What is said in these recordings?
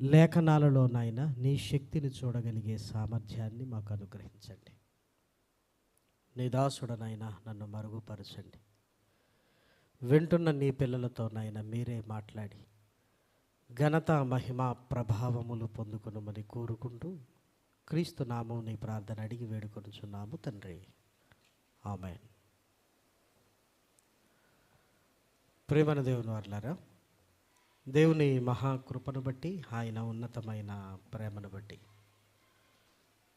లేఖనాలలో నాయన నీ శక్తిని చూడగలిగే సామర్థ్యాన్ని మాకు అనుగ్రహించండి. నీ దాసుడనైనా నన్ను మరుగుపరచండి. వింటున్న నీ పిల్లలతో నాయన మీరే మాట్లాడి ఘనత మహిమ ప్రభావములు పొందుకునమని కోరుకుంటూ క్రీస్తు నామం నీ ప్రార్థన అడిగి వేడుకొనుచున్నాము తండ్రి, ఆమేన్. ప్రేమన దేవుని వారలారా, దేవుని మహాకృపను బట్టి, ఆయన ఉన్నతమైన ప్రేమను బట్టి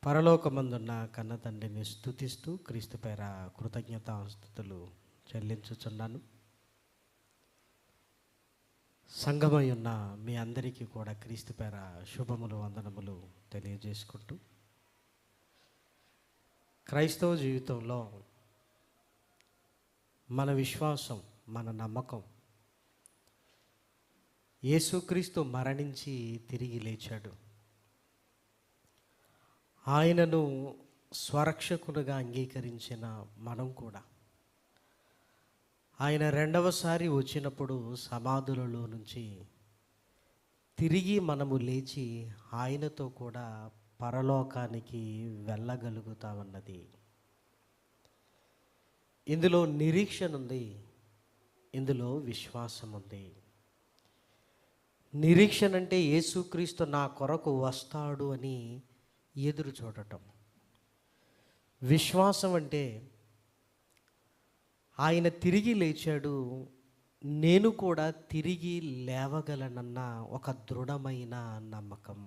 పరలోకమందున్న కన్న తండ్రిని స్తుతిస్తూ క్రీస్తు పేర కృతజ్ఞతాస్తుతులు చెల్లించుచున్నాను. సంఘమై ఉన్న మీ అందరికీ కూడా క్రీస్తు పేర శుభములు వందనములు తెలియజేసుకుంటూ, క్రైస్తవ జీవితంలో మన విశ్వాసం, మన నమ్మకం యేసుక్రీస్తు మరణించి తిరిగి లేచాడు. ఆయనను స్వరక్షకునిగా అంగీకరించిన మనం కూడా ఆయన రెండవసారి వచ్చినప్పుడు సమాధులలో నుంచి తిరిగి మనము లేచి ఆయనతో కూడా పరలోకానికి వెళ్ళగలుగుతామన్నది. ఇందులో నిరీక్షణ ఉంది, ఇందులో విశ్వాసం ఉంది. నిరీక్షణ అంటే యేసుక్రీస్తు నా కొరకు వస్తాడు అని ఎదురు చూడటం. విశ్వాసం అంటే ఆయన తిరిగి లేచాడు, నేను కూడా తిరిగి లేవగలనన్న ఒక దృఢమైన నమ్మకం.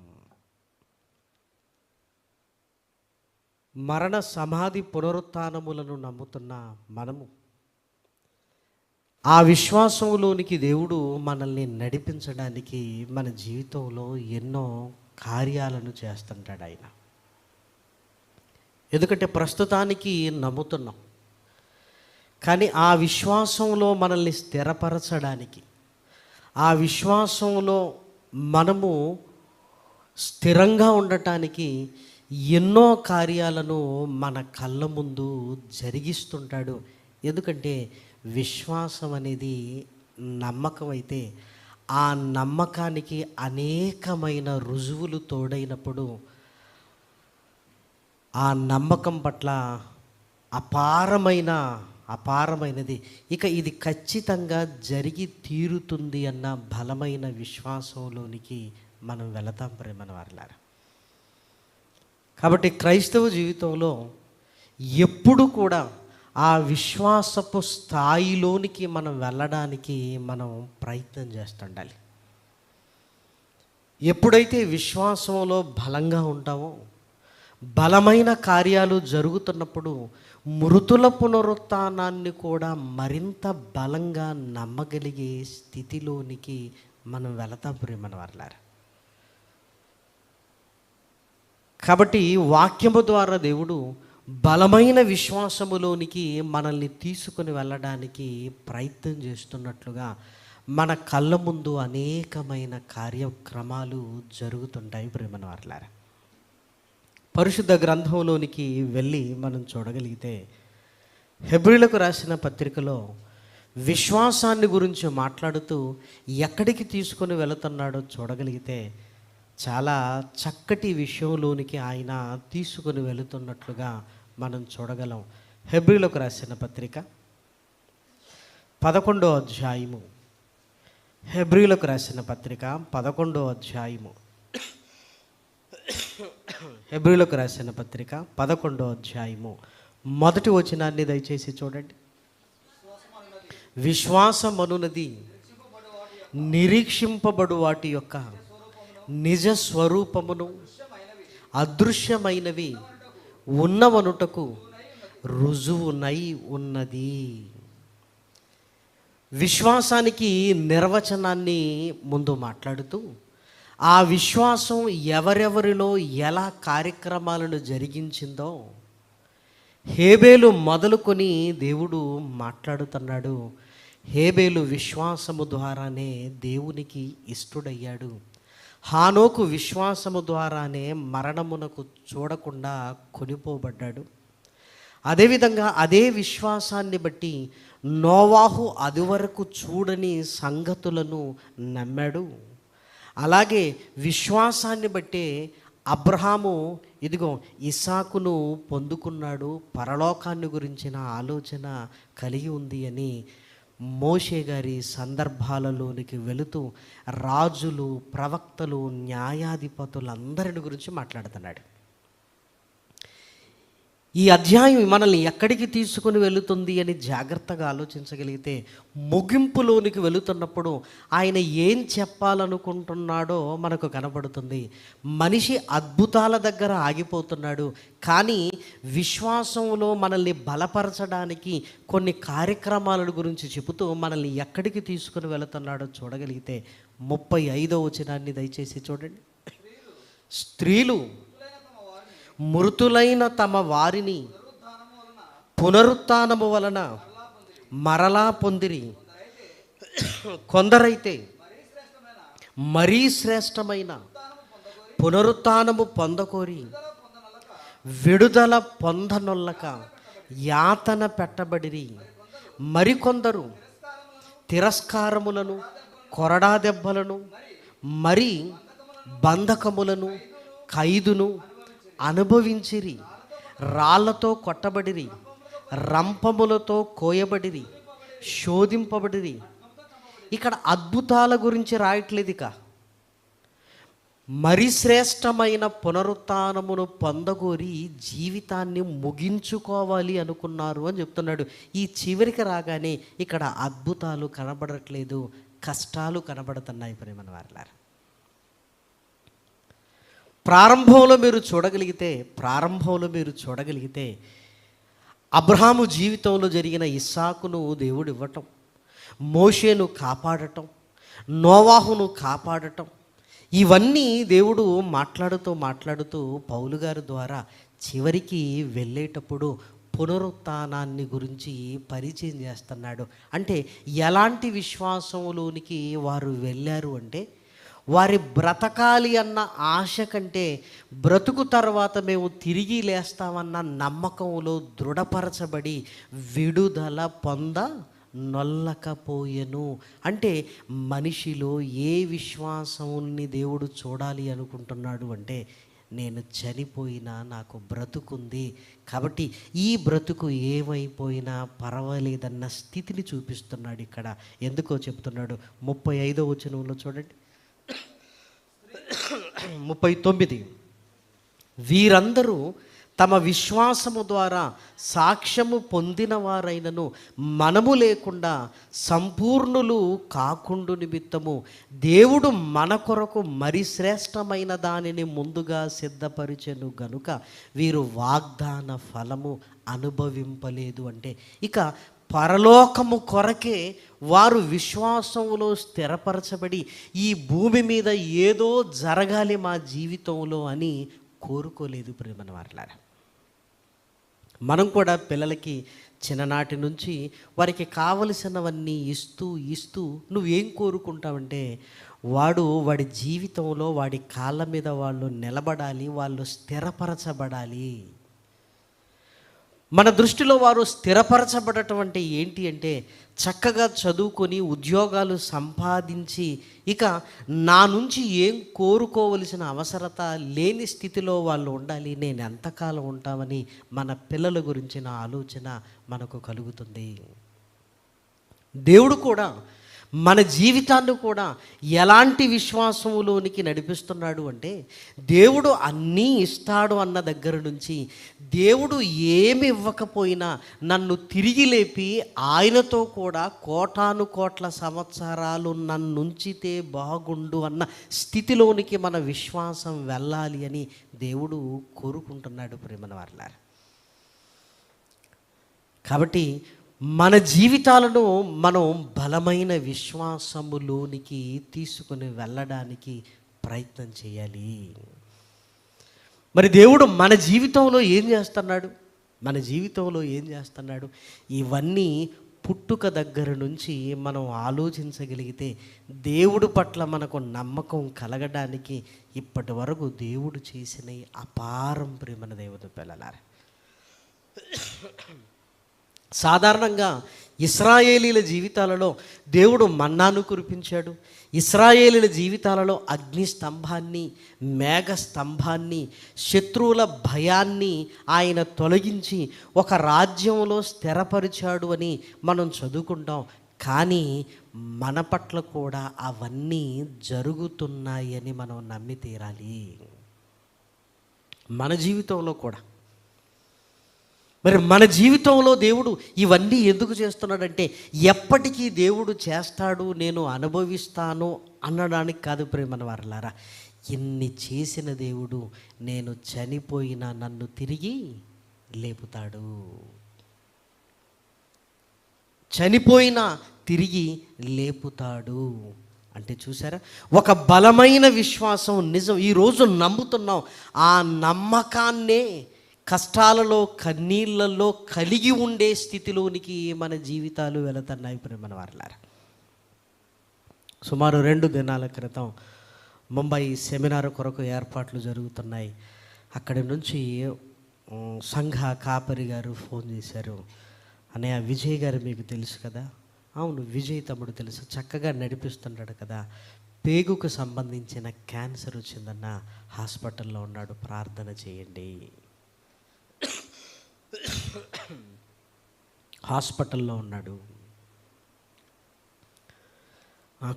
మరణ సమాధి పునరుత్థానములను నమ్ముతున్న మనము ఆ విశ్వాసంలోనికి దేవుడు మనల్ని నడిపించడానికి మన జీవితంలో ఎన్నో కార్యాలను చేస్తుంటాడు ఆయన. ఎందుకంటే ప్రస్తుతానికి నమ్ముతున్నాం, కానీ ఆ విశ్వాసంలో మనల్ని స్థిరపరచడానికి, ఆ విశ్వాసంలో మనము స్థిరంగా ఉండటానికి ఎన్నో కార్యాలను మన కళ్ళ ముందు జరిగిస్తుంటాడు. ఎందుకంటే విశ్వాసం అనేది నమ్మకం అయితే, ఆ నమ్మకానికి అనేకమైన రుజువులు తోడైనప్పుడు ఆ నమ్మకం పట్ల అపారమైనది, ఇక ఇది ఖచ్చితంగా జరిగి తీరుతుంది అన్న బలమైన విశ్వాసంలోనికి మనం వెళతాం ప్రేమన వారలారా. కాబట్టి క్రైస్తవ జీవితంలో ఎప్పుడు కూడా ఆ విశ్వాసపు స్థాయిలోనికి మనం వెళ్ళడానికి మనం ప్రయత్నం చేస్తుండాలి. ఎప్పుడైతే విశ్వాసంలో బలంగా ఉంటామో, బలమైన కార్యాలు జరుగుతున్నప్పుడు మృతుల పునరుత్థానాన్ని కూడా మరింత బలంగా నమ్మగలిగే స్థితిలోనికి మనం వెళతాం ప్రేమన వారలారా. కాబట్టి వాక్యము ద్వారా దేవుడు బలమైన విశ్వాసములోనికి మనల్ని తీసుకుని వెళ్ళడానికి ప్రయత్నం చేస్తున్నట్లుగా మన కళ్ళ ముందు అనేకమైన కార్యక్రమాలు జరుగుతుంటాయి ప్రేమన వారలారా. పరిశుద్ధ గ్రంథంలోనికి వెళ్ళి మనం చూడగలిగితే, హెబ్రీలకు రాసిన పత్రికలో విశ్వాసాన్ని గురించి మాట్లాడుతూ ఎక్కడికి తీసుకొని వెళుతున్నాడో చూడగలిగితే చాలా చక్కటి విషయంలోనికి ఆయన తీసుకొని వెళుతున్నట్లుగా మనం చూడగలం. హెబ్రీలకు రాసిన పత్రిక 11వ అధ్యాయము, హెబ్రీలకు రాసిన పత్రిక 11వ అధ్యాయము, హెబ్రీలకు రాసిన పత్రిక 11వ అధ్యాయము మొదటి వచనాన్ని దయచేసి చూడండి. విశ్వాసమనున్నది నిరీక్షింపబడు వాటి యొక్క నిజ స్వరూపమును, అదృశ్యమైనవి ఉన్నవనుటకు రుజువునై ఉన్నది. విశ్వాసానికి నిర్వచనాన్ని ముందు మాట్లాడుతూ, ఆ విశ్వాసం ఎవరెవరిలో ఎలా కార్యక్రమాలను జరిగించిందో హేబేలు మొదలుకొని దేవుడు మాట్లాడుతున్నాడు. హేబేలు విశ్వాసము ద్వారానే దేవునికి ఇష్టడయ్యాడు. హానోకు విశ్వాసము ద్వారానే మరణమునకు చూడకుండా కొనిపోబడ్డాడు. అదేవిధంగా అదే విశ్వాసాన్ని బట్టి నోవాహు అదివరకు చూడని సంగతులను నమ్మాడు. అలాగే విశ్వాసాన్ని బట్టే అబ్రహాము ఇదిగో ఇస్సాకును పొందుకున్నాడు, పరలోకాన్ని గురించిన ఆలోచన కలిగి ఉంది అని మోషే గారి సందర్భాలలోనికి వెళుతూ రాజులు, ప్రవక్తలు, న్యాయాధిపతులు అందరిని గురించి మాట్లాడుతున్నాడు. ఈ అధ్యాయం మనల్ని ఎక్కడికి తీసుకుని వెళుతుంది అని జాగ్రత్తగా ఆలోచించగలిగితే, ముగింపులోనికి వెళుతున్నప్పుడు ఆయన ఏం చెప్పాలనుకుంటున్నాడో మనకు కనబడుతుంది. మనిషి అద్భుతాల దగ్గర ఆగిపోతున్నాడు, కానీ విశ్వాసంలో మనల్ని బలపరచడానికి కొన్ని కార్యక్రమాల గురించి చెబుతూ మనల్ని ఎక్కడికి తీసుకుని వెళుతున్నాడో చూడగలిగితే 35వ వచనాన్ని దయచేసి చూడండి. స్త్రీలు మృతులైన తమ వారిని పునరుత్థానము వలన మరలా పొందిరి, కొందరైతే మరీ శ్రేష్టమైన పునరుత్థానము పొందకోరి విడుదల పొందనొల్లక యాతన పెట్టబడిరి, మరికొందరు తిరస్కారములను, కొరడా దెబ్బలను, మరి బంధకములను, ఖైదును అనుభవించిరి, రాళ్లతో కొట్టబడిరి, రంపములతో కోయబడిరి, శోధింపబడిరి. ఇక్కడ అద్భుతాల గురించి రాయట్లేదు. ఇక మరి శ్రేష్టమైన పునరుత్థానమును పొందగోరి జీవితాన్ని ముగించుకోవాలి అనుకున్నారు అని చెప్తున్నాడు. ఈ చివరికి రాగానే ఇక్కడ అద్భుతాలు కనబడట్లేదు, కష్టాలు కనబడుతున్నాయి. ప్రేమ వారలారా, ప్రారంభంలో మీరు చూడగలిగితే అబ్రహాము జీవితంలో జరిగిన ఇస్సాకును దేవుడు ఇవ్వటం, మోషేను కాపాడటం, నోవాహును కాపాడటం, ఇవన్నీ దేవుడు మాట్లాడుతూ పౌలు గారి ద్వారా చివరికి వెళ్ళేటప్పుడు పునరుత్థానాన్ని గురించి పరిచయం చేస్తున్నాడు. అంటే ఎలాంటి విశ్వాసంలోనికి వారు వెళ్ళారు అంటే, వారి బ్రతకాలి అన్న ఆశ కంటే బ్రతుకు తర్వాత మేము తిరిగి లేస్తామన్న నమ్మకంలో దృఢపరచబడి విడుదల పొంద నొల్లకపోయెను. అంటే మనిషిలో ఏ విశ్వాసాన్ని దేవుడు చూడాలి అనుకుంటున్నాడు అంటే, నేను చనిపోయినా నాకు బ్రతుకుంది కాబట్టి ఈ బ్రతుకు ఏమైపోయినా పర్వాలేదన్న స్థితిని చూపిస్తున్నాడు. ఇక్కడ ఎందుకో చెప్తున్నాడు. 35వ వచనంలో చూడండి, 39. వీరందరూ తమ విశ్వాసము ద్వారా సాక్ష్యము పొందిన వారైనను మనము లేకుండా సంపూర్ణులు కాకుండు నిమిత్తము దేవుడు మన కొరకు మరి శ్రేష్టమైన దానిని ముందుగా సిద్ధపరిచెను గనుక వీరు వాగ్దాన ఫలము అనుభవింపలేదు. అంటే ఇక పరలోకము కొరకే వారు విశ్వాసంలో స్థిరపరచబడి ఈ భూమి మీద ఏదో జరగాలి మా జీవితంలో అని కోరుకోలేదు. ప్రియమైన వారలారా, మనం కూడా పిల్లలకి చిన్ననాటి నుంచి వారికి కావలసినవన్నీ ఇస్తూ నువ్వేం కోరుకుంటావంటే, వాడి జీవితంలో వాడి కాళ్ళ మీద వాళ్ళు నిలబడాలి, వాళ్ళు స్థిరపరచబడాలి. మన దృష్టిలో వారు స్థిరపరచబడటం అంటే ఏంటి అంటే, చక్కగా చదువుకొని ఉద్యోగాలు సంపాదించి ఇక నా నుంచి ఏం కోరుకోవలసిన అవసరత లేని స్థితిలో వాళ్ళు ఉండాలి. నేను ఎంతకాలం ఉంటామని మన పిల్లల గురించిన ఆలోచన మనకు కలుగుతుంది. దేవుడు కూడా మన జీవితాన్ని కూడా ఎలాంటి విశ్వాసంలోనికి నడిపిస్తున్నాడు అంటే, దేవుడు అన్నీ ఇస్తాడు అన్న దగ్గర నుంచి దేవుడు ఏమి ఇవ్వకపోయినా నన్ను తిరిగి లేపి ఆయనతో కూడా కోటాను కోట్ల సంవత్సరాలు నన్నుంచితే బాగుండు అన్న స్థితిలోనికి మన విశ్వాసం వెళ్ళాలి అని దేవుడు కోరుకుంటున్నాడు. ప్రేమన వారలారా, కాబట్టి మన జీవితాలను మనం బలమైన విశ్వాసములోనికి తీసుకుని వెళ్ళడానికి ప్రయత్నం చేయాలి. మరి దేవుడు మన జీవితంలో ఏం చేస్తున్నాడు? ఇవన్నీ పుట్టుక దగ్గర నుంచి మనం ఆలోచించగలిగితే దేవుడు పట్ల మనకు నమ్మకం కలగడానికి ఇప్పటి వరకు దేవుడు చేసిన అపారం ప్రేమన దేవుడు పిల్లలారా. సాధారణంగా ఇశ్రాయేలీల జీవితాలలో దేవుడు మన్నాను కురిపించాడు. ఇశ్రాయేలీల జీవితాలలో అగ్ని స్తంభాన్ని, మేఘ స్తంభాన్ని, శత్రువుల భయాన్ని ఆయన తొలగించి ఒక రాజ్యంలో స్థిరపరిచాడు అని మనం చదువుకుంటాం. కానీ మన పట్ల కూడా అవన్నీ జరుగుతున్నాయని మనం నమ్మి తీరాలి. మన జీవితంలో కూడా. మరి మన జీవితంలో దేవుడు ఇవన్నీ ఎందుకు చేస్తున్నాడంటే ఎప్పటికీ దేవుడు చేస్తాడు, నేను అనుభవిస్తాను అనడానికి కాదు ప్రేమన వారలారా. ఇన్ని చేసిన దేవుడు నేను చనిపోయినా నన్ను తిరిగి లేపుతాడు, చనిపోయినా తిరిగి లేపుతాడు అంటే చూసారా, ఒక బలమైన విశ్వాసం నిజం. ఈరోజు నమ్ముతున్నాం. ఆ నమ్మకాన్నే కష్టాలలో, కన్నీళ్ళల్లో కలిగి ఉండే స్థితిలోనికి మన జీవితాలు వెళుతున్నాయి ప్రేమన వారలారా. సుమారు 2 దినాల క్రితం ముంబై సెమినార్ కొరకు ఏర్పాట్లు జరుగుతున్నాయి. అక్కడి నుంచి సంఘ కాపరి గారు ఫోన్ చేశారు. అన్నయ్య, విజయ్ గారు మీకు తెలుసు కదా? అవును, విజయ్ తమ్ముడు తెలుసు, చక్కగా నడిపిస్తున్నాడు కదా, పేగుకు సంబంధించిన క్యాన్సర్ వచ్చిందన్న, హాస్పిటల్లో ఉన్నాడు, ప్రార్థన చేయండి. హాస్పిటల్లో ఉన్నాడు.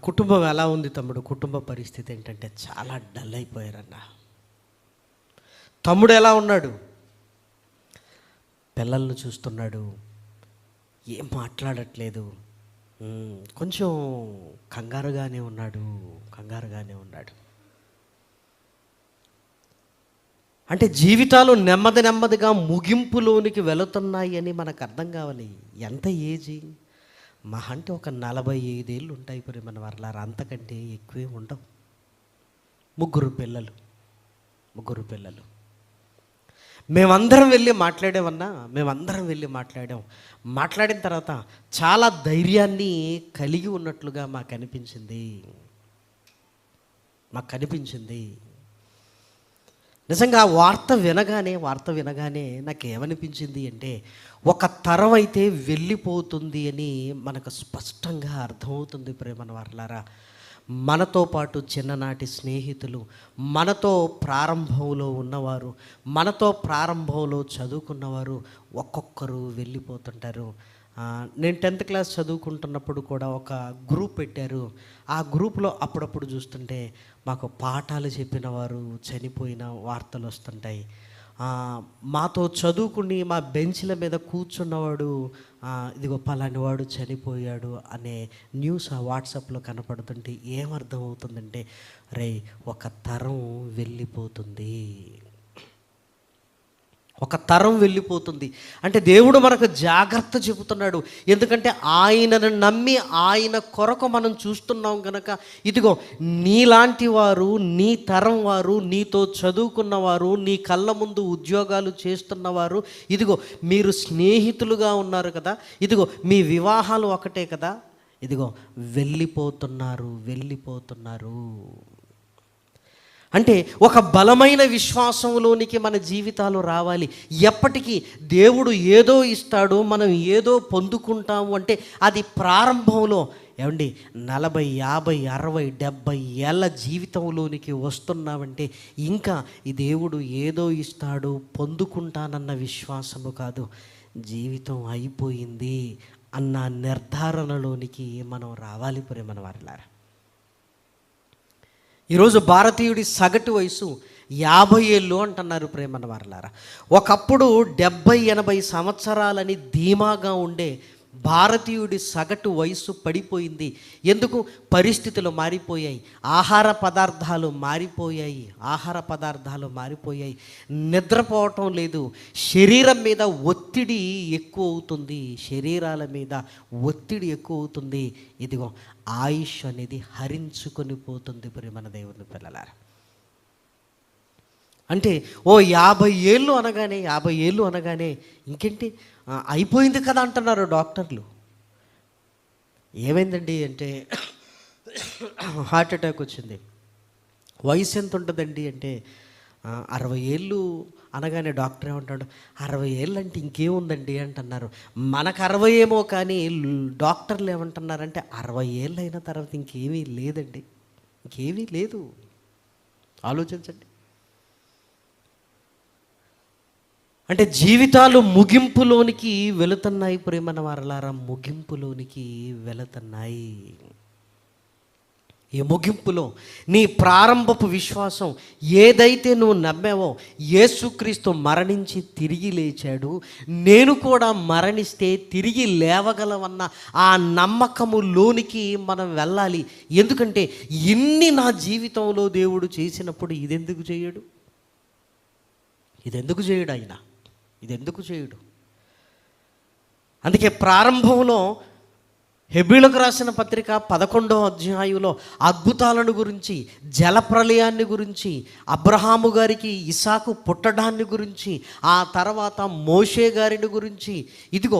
కుటుంబం ఎలా ఉంది తమ్ముడు? కుటుంబ పరిస్థితి ఏంటంటే చాలా డల్ అయిపోయారన్న. తమ్ముడు ఎలా ఉన్నాడు? పిల్లలను చూస్తున్నాడు, ఏం మాట్లాడట్లేదు, కొంచెం కంగారుగానే ఉన్నాడు. అంటే జీవితాలు నెమ్మదిగా ముగింపులోనికి వెళుతున్నాయి అని మనకు అర్థం కావాలి. ఎంత ఏజీ? మహా అంటే ఒక 45 ఏళ్ళు ఉంటాయి మన వర్లారా, అంతకంటే ఎక్కువే ఉండవు. ముగ్గురు పిల్లలు. మేమందరం వెళ్ళి మాట్లాడిన తర్వాత చాలా ధైర్యాన్ని కలిగి ఉన్నట్లుగా మాకు అనిపించింది. నిజంగా వార్త వినగానే నాకు ఏమనిపించింది అంటే, ఒక తరం అయితే వెళ్ళిపోతుంది అని మనకు స్పష్టంగా అర్థమవుతుంది ప్రేమన వారలారా. మనతో పాటు చిన్ననాటి స్నేహితులు, మనతో ప్రారంభంలో ఉన్నవారు, మనతో ప్రారంభంలో చదువుకున్నవారు ఒక్కొక్కరు వెళ్ళిపోతుంటారు. నేను 10th క్లాస్ చదువుకుంటున్నప్పుడు కూడా ఒక గ్రూప్ పెట్టారు. ఆ గ్రూప్లో అప్పుడప్పుడు చూస్తుంటే మాకు పాఠాలు చెప్పిన వారు చనిపోయిన వార్తలు వస్తుంటాయి. మాతో చదువుకుని మా బెంచ్ల మీద కూర్చున్నవాడు ఇదిగో పలాని వాడు చనిపోయాడు అనే న్యూస్ ఆ వాట్సాప్లో కనపడుతుంటే ఏమర్థం అవుతుందంటే, రే ఒక తరం వెళ్ళిపోతుంది, అంటే దేవుడు మనకు జాగ్రత్త చెబుతున్నాడు. ఎందుకంటే ఆయనను నమ్మి ఆయన కొరకు మనం చూస్తున్నాం కనుక, ఇదిగో నీలాంటి వారు, నీ తరం వారు, నీతో చదువుకున్నవారు, నీ కళ్ళ ముందు ఉద్యోగాలు చేస్తున్నవారు, ఇదిగో మీరు స్నేహితులుగా ఉన్నారు కదా, ఇదిగో మీ వివాహాలు ఒకటే కదా, ఇదిగో వెళ్ళిపోతున్నారు. అంటే ఒక బలమైన విశ్వాసంలోనికి మన జీవితాలు రావాలి. ఎప్పటికీ దేవుడు ఏదో ఇస్తాడు, మనం ఏదో పొందుకుంటాము అంటే అది ప్రారంభంలో. ఏమండి, 40, 50, 60, 70 ఏళ్ళ జీవితంలోనికి వస్తున్నామంటే ఇంకా ఈ దేవుడు ఏదో ఇస్తాడు, పొందుకుంటానన్న విశ్వాసము కాదు, జీవితం అయిపోయింది అన్న నిర్ధారణలోనికి మనం రావాలి ప్రేమన వారలారా. ఈరోజు భారతీయుడి సగటు వయసు 50 ఏళ్ళు అంటున్నారు ప్రేమన్న వారలారా. ఒకప్పుడు 70-80 సంవత్సరాలని ధీమాగా ఉండే భారతీయుడి సగటు వయసు పడిపోయింది. ఎందుకు? పరిస్థితులు మారిపోయాయి, ఆహార పదార్థాలు మారిపోయాయి, నిద్రపోవటం లేదు, శరీరం మీద ఒత్తిడి ఎక్కువ అవుతుంది, ఇదిగో ఆయుష్ అనేది హరించుకొని పోతుంది ప్రేమన దేవుని పిల్లలారా. అంటే 50 ఏళ్ళు అనగానే ఇంకేంటి అయిపోయింది కదా అంటున్నారు డాక్టర్లు. ఏమైందండి అంటే హార్ట్ అటాక్ వచ్చింది. వయసు ఎంత ఉంటుందండి అంటే 60 ఏళ్ళు అనగానే డాక్టర్ ఏమంటాడు, 60 ఏళ్ళు అంటే ఇంకేముందండి అంటున్నారు. మనకు 60 ఏమో, కానీ డాక్టర్లు ఏమంటున్నారంటే 60 ఏళ్ళు అయిన తర్వాత ఇంకేమీ లేదండి, ఇంకేమీ లేదు. ఆలోచించండి. అంటే జీవితాలు ముగింపులోనికి వెళుతున్నాయి ప్రేమన వారలారా, ముగింపులోనికి వెళుతున్నాయి. ఈ ముగింపులో నీ ప్రారంభపు విశ్వాసం ఏదైతే నువ్వు నమ్మావో, యేసుక్రీస్తు మరణించి తిరిగి లేచాడు, నేను కూడా మరణిస్తే తిరిగి లేవగలవన్న ఆ నమ్మకములోనికి మనం వెళ్ళాలి. ఎందుకంటే ఇన్ని నా జీవితంలో దేవుడు చేసినప్పుడు ఇదెందుకు చేయడు? ఇదెందుకు చేయడు ఆయన? ఇదెందుకు చేయడు? అందుకే ప్రారంభంలో హెబ్రీయులకు రాసిన పత్రిక 11వ అధ్యాయంలో అద్భుతాలను గురించి, జలప్రలయాన్ని గురించి, అబ్రహాము గారికి ఇసాకు పుట్టడాన్ని గురించి, ఆ తర్వాత మోషే గారిని గురించి, ఇదిగో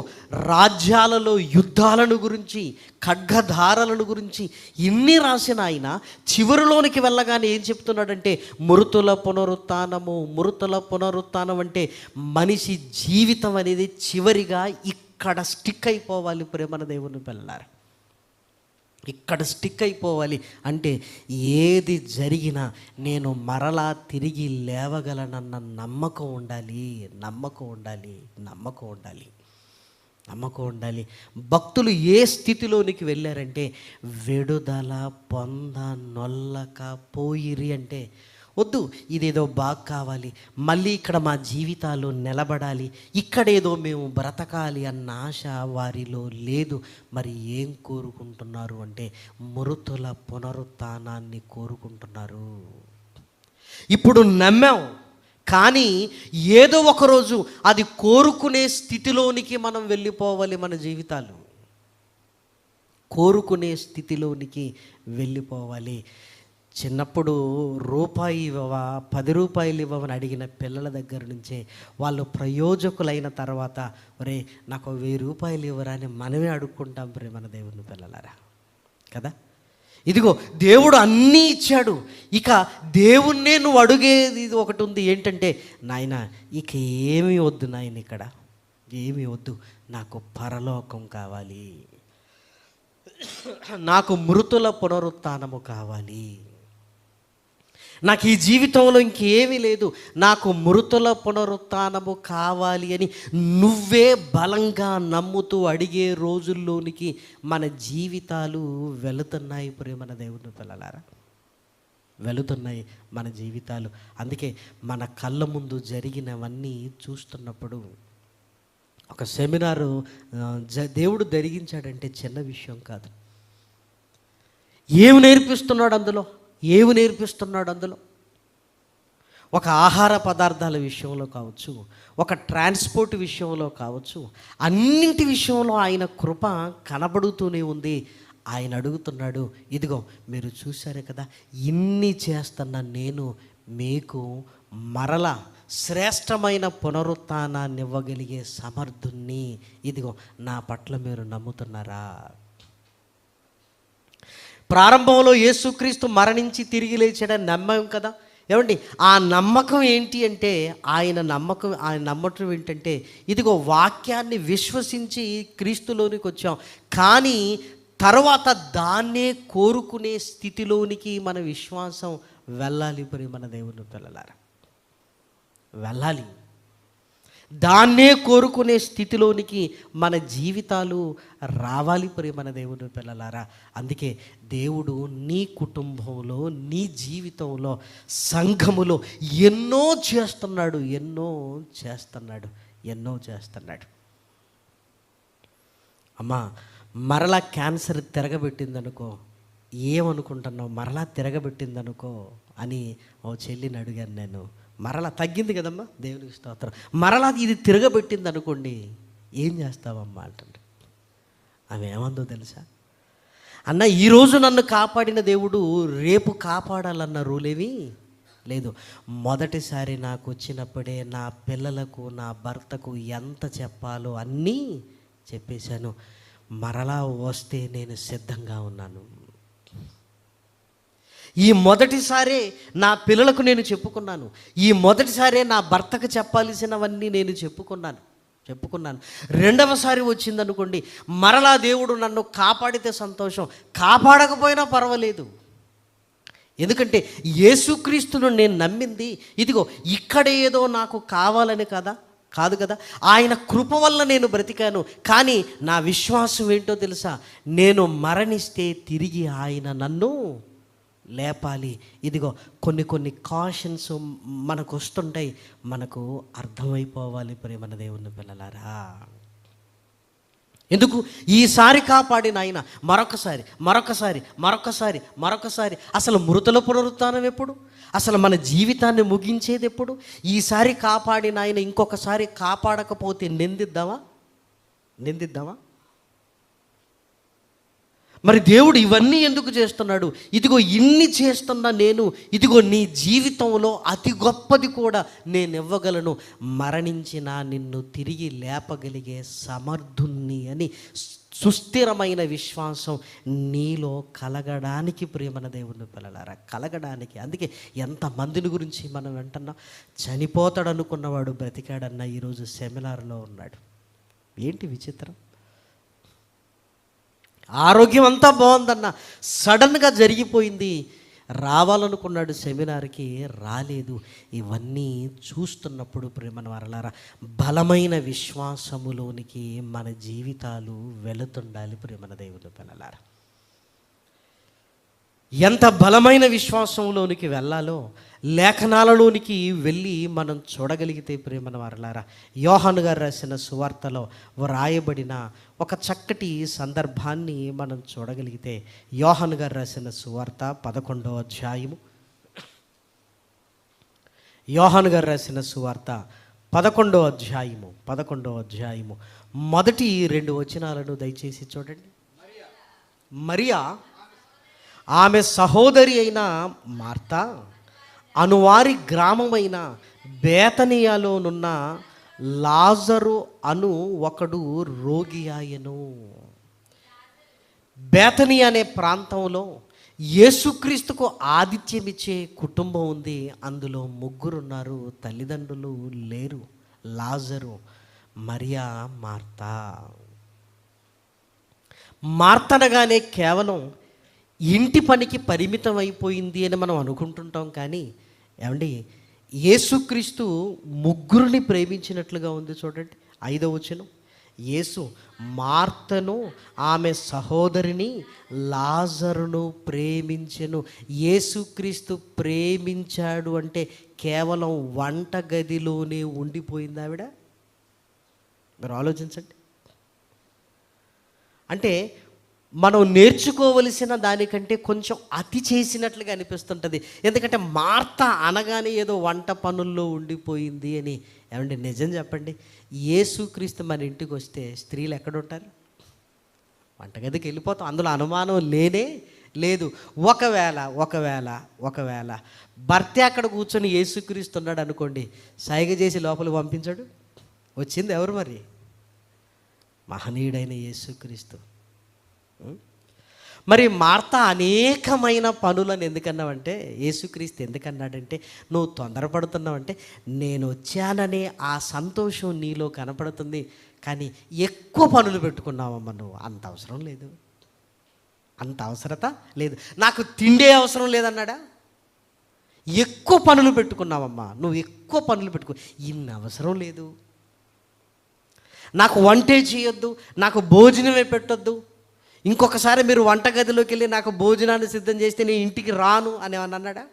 రాజ్యాలలో యుద్ధాలను గురించి, ఖడ్గధారలను గురించి ఇన్ని రాసిన ఆయన చివరిలోనికి వెళ్ళగానే ఏం చెప్తున్నాడంటే, మృతుల పునరుత్థానం అంటే మనిషి జీవితం అనేది చివరిగా ఇక్కడ స్టిక్ అయిపోవాలి ప్రేమన దేవుని పిల్లలారా. ఇక్కడ స్టిక్ అయిపోవాలి అంటే ఏది జరిగినా నేను మరలా తిరిగి లేవగలనన్న నమ్మకం ఉండాలి. భక్తులు ఏ స్థితిలోనికి వెళ్ళారంటే, విడుదల పొందనొల్లక పోయిరి అంటే, వద్దు ఇదేదో బాగా కావాలి, మళ్ళీ ఇక్కడ మా జీవితాలు నిలబడాలి, ఇక్కడేదో మేము బ్రతకాలి అన్న ఆశ వారిలో లేదు. మరి ఏం కోరుకుంటున్నారు అంటే, మృతుల పునరుత్థానాన్ని కోరుకుంటున్నారు. ఇప్పుడు నమ్మాం, కానీ ఏదో ఒకరోజు అది కోరుకునే స్థితిలోనికి మనం వెళ్ళిపోవాలి. మన జీవితాలు కోరుకునే స్థితిలోనికి వెళ్ళిపోవాలి. చిన్నప్పుడు రూపాయి ఇవ్వవా, 10 రూపాయలు ఇవ్వమని అడిగిన పిల్లల దగ్గర నుంచే వాళ్ళు ప్రయోజకులైన తర్వాత, ఒరే నాకు 1000 రూపాయలు ఇవ్వరా అని మనమే అడుక్కుంటాం ప్రేమన దేవుని పిల్లలారా కదా. ఇదిగో దేవుడు అన్నీ ఇచ్చాడు, ఇక దేవుణ్ణే నువ్వు అడుగేది ఒకటి ఉంది. ఏంటంటే, నాయన ఇక ఏమీ వద్దు నాయన, ఇక్కడ ఏమీ వద్దు, నాకు పరలోకం కావాలి, నాకు మృతుల పునరుత్థానము కావాలి, నాకు ఈ జీవితంలో ఇంకేమీ లేదు, నాకు మృతుల పునరుత్థానము కావాలి అని నువ్వే బలంగా నమ్ముతూ అడిగే రోజుల్లోనికి మన జీవితాలు వెళుతున్నాయి ప్రేమన దేవుని పిల్లలారా, వెళుతున్నాయి మన జీవితాలు. అందుకే మన కళ్ళ ముందు జరిగినవన్నీ చూస్తున్నప్పుడు, ఒక సెమినారు దేవుడు జరిగించాడంటే చిన్న విషయం కాదు. ఏమి నేర్పిస్తున్నాడు అందులో? ఒక ఆహార పదార్థాల విషయంలో కావచ్చు, ఒక ట్రాన్స్పోర్ట్ విషయంలో కావచ్చు, అన్నింటి విషయంలో ఆయన కృప కనబడుతూనే ఉంది. ఆయన అడుగుతున్నాడు, ఇదిగో మీరు చూశారు కదా, ఇన్ని చేస్తున్న నేను మీకు మరలా శ్రేష్టమైన పునరుత్థానాన్ని ఇవ్వగలిగే సమర్థుణ్ణి, ఇదిగో నా పట్ల మీరు నమ్ముతున్నారా? ప్రారంభంలో యేసుక్రీస్తు మరణించి తిరిగి లేచాడని నమ్మాం కదా. ఏమండి, ఆ నమ్మకం ఏంటి అంటే, ఆయన నమ్మటం ఏంటంటే, ఇదిగో వాక్యాన్ని విశ్వసించి క్రీస్తులోనికి వచ్చాం, కానీ తర్వాత దాన్నే కోరుకునే స్థితిలోనికి మన విశ్వాసం వెళ్ళాలి మన దేవుని పిల్లలారా, వెళ్ళాలి. దాన్నే కోరుకునే స్థితిలోనికి మన జీవితాలు రావాలి మన దేవుని పిల్లలారా. అందుకే దేవుడు నీ కుటుంబంలో, నీ జీవితంలో, సంఘములో ఎన్నో చేస్తున్నాడు. అమ్మా, మరలా క్యాన్సర్ తిరగబెట్టిందనుకో, ఏమనుకుంటున్నావు? మరలా తిరగబెట్టిందనుకో అని ఓ చెల్లిని అడిగాను నేను. మరలా తగ్గింది కదమ్మా, దేవునికి స్తోత్రం. మరలా ఇది తిరగబెట్టింది అనుకోండి, ఏం చేస్తావమ్మా అంటుంది. ఆమె ఏమందో తెలుసా? అన్న, ఈరోజు నన్ను కాపాడిన దేవుడు రేపు కాపాడాలన్న రూలేమీ లేదు. మొదటిసారి నాకు వచ్చినప్పుడే నా పిల్లలకు, నా భర్తకు ఎంత చెప్పాలో అన్నీ చెప్పేశాను. మరలా వస్తే నేను సిద్ధంగా ఉన్నాను. ఈ మొదటిసారే నా పిల్లలకు నేను చెప్పుకున్నాను, ఈ మొదటిసారే నా భర్తకు చెప్పాల్సినవన్నీ నేను చెప్పుకున్నాను. రెండవసారి వచ్చిందనుకోండి, మరలా దేవుడు నన్ను కాపాడితే సంతోషం, కాపాడకపోయినా పర్వాలేదు. ఎందుకంటే యేసుక్రీస్తును నేను నమ్మింది ఇదిగో ఇక్కడ ఏదో నాకు కావాలని కాదు కదా, ఆయన కృప వల్ల నేను బ్రతికాను. కానీ నా విశ్వాసం ఏంటో తెలుసా, నేను మరణిస్తే తిరిగి ఆయన నన్ను లేపాలి. ఇదిగో కొన్ని కాషన్స్ మనకు వస్తుంటాయి, మనకు అర్థమైపోవాలి ప్రేమన దేవుని పిల్లలారా. ఎందుకు ఈసారి కాపాడిన ఆయన మరొకసారి అసలు మృతుల పునరుత్థానం ఎప్పుడు, అసలు మన జీవితాన్ని ముగించేది ఎప్పుడు? ఈసారి కాపాడిన ఆయన ఇంకొకసారి కాపాడకపోతే నిందిద్దామా? మరి దేవుడు ఇవన్నీ ఎందుకు చేస్తున్నాడు? ఇదిగో ఇన్ని చేస్తున్నా నేను, ఇదిగో నీ జీవితంలో అతి గొప్పది కూడా నేను ఇవ్వగలను, మరణించినా నిన్ను తిరిగి లేపగలిగే సమర్థుణ్ణి అని సుస్థిరమైన విశ్వాసం నీలో కలగడానికి ప్రియమైన దేవుని పిల్లలారా, కలగడానికి. అందుకే ఎంతమందిని గురించి మనం వింటున్నాం, చనిపోతాడు అనుకున్నవాడు బ్రతికాడన్న ఈరోజు సెమినార్లో ఉన్నాడు. ఏంటి విచిత్రం? ఆరోగ్యం అంతా బాగుందన్న, సడన్గా జరిగిపోయింది. రావాలనుకున్నాడు సెమినార్కి, రాలేదు. ఇవన్నీ చూస్తున్నప్పుడు ప్రేమను వారలారా, బలమైన విశ్వాసములోనికి మన జీవితాలు వెళుతుండాలి ప్రేమన దేవుని పిల్లలారా. ఎంత బలమైన విశ్వాసంలోనికి వెళ్ళాలో లేఖనాలలోనికి వెళ్ళి మనం చూడగలిగితే ప్రేమన వారలారా, యోహాను గారు రాసిన సువార్తలో వ్రాయబడిన ఒక చక్కటి సందర్భాన్ని మనం చూడగలిగితే, యోహాను గారు రాసిన సువార్త 11వ అధ్యాయము, యోహాను గారు రాసిన సువార్త 11వ అధ్యాయము మొదటి 2 వచనాలను దయచేసి చూడండి. మరియా ఆమె సహోదరి అయిన మార్తా అనువారి గ్రామమైన బేతనియాలోనున్న లాజరు అను ఒకడు రోగి ఆయను. బేతనియా అనే ప్రాంతంలో యేసుక్రీస్తుకు ఆతిథ్యం ఇచ్చే కుటుంబం ఉంది. అందులో 3 ఉన్నారు, తల్లిదండ్రులు లేరు. లాజరు, మరియా, మార్తనగానే కేవలం ఇంటి పనికి పరిమితం అయిపోయింది అని మనం అనుకుంటుంటాం. కానీ ఏమండి, యేసుక్రీస్తు 3 ప్రేమించినట్లుగా ఉంది. చూడండి 5వ వచనం, యేసు మార్తను ఆమె సహోదరిని లాజరును ప్రేమించెను. యేసుక్రీస్తు ప్రేమించాడు అంటే కేవలం వంటగదిలోనే ఉండిపోయింది ఆవిడ. మీరు ఆలోచించండి. అంటే మనం నేర్చుకోవలసిన దానికంటే కొంచెం అతి చేసినట్లుగా అనిపిస్తుంటుంది. ఎందుకంటే మార్త అనగానే ఏదో వంట పనుల్లో ఉండిపోయింది అని. ఏమండి నిజం చెప్పండి, యేసుక్రీస్తు మన ఇంటికి వస్తే స్త్రీలు ఎక్కడుంటారు? వంటగదికి వెళ్ళిపోతాం, అందులో అనుమానం లేనే లేదు. ఒకవేళ భర్త అక్కడ కూర్చొని యేసుక్రీస్తు ఉన్నాడు అనుకోండి, సైగ చేసి లోపలికి పంపించాడు. వచ్చింది ఎవరు మరి? మహనీయుడైన యేసుక్రీస్తు. మరి మార్త అనేకమైన పనులను ఎందుకన్నావంటే, యేసుక్రీస్తు ఎందుకన్నాడంటే, నువ్వు తొందరపడుతున్నావంటే నేను వచ్చాననే ఆ సంతోషం నీలో కనపడుతుంది, కానీ ఎక్కువ పనులు పెట్టుకున్నావమ్మా నువ్వు. అంత అవసరం లేదు, అంత అవసరత లేదు. నాకు తిండే అవసరం లేదన్నాడా? ఎక్కువ పనులు పెట్టుకున్నావమ్మా నువ్వు, ఎక్కువ పనులు పెట్టుకో, ఇన్ని అవసరం లేదు. నాకు వంటే చేయొద్దు, నాకు భోజనమే పెట్టొద్దు, ఇంకొకసారి మీరు వంటగదిలోకి వెళ్ళి నాకు భోజనాన్ని సిద్ధం చేస్తే నేను ఇంటికి రాను అని అన్నాడా?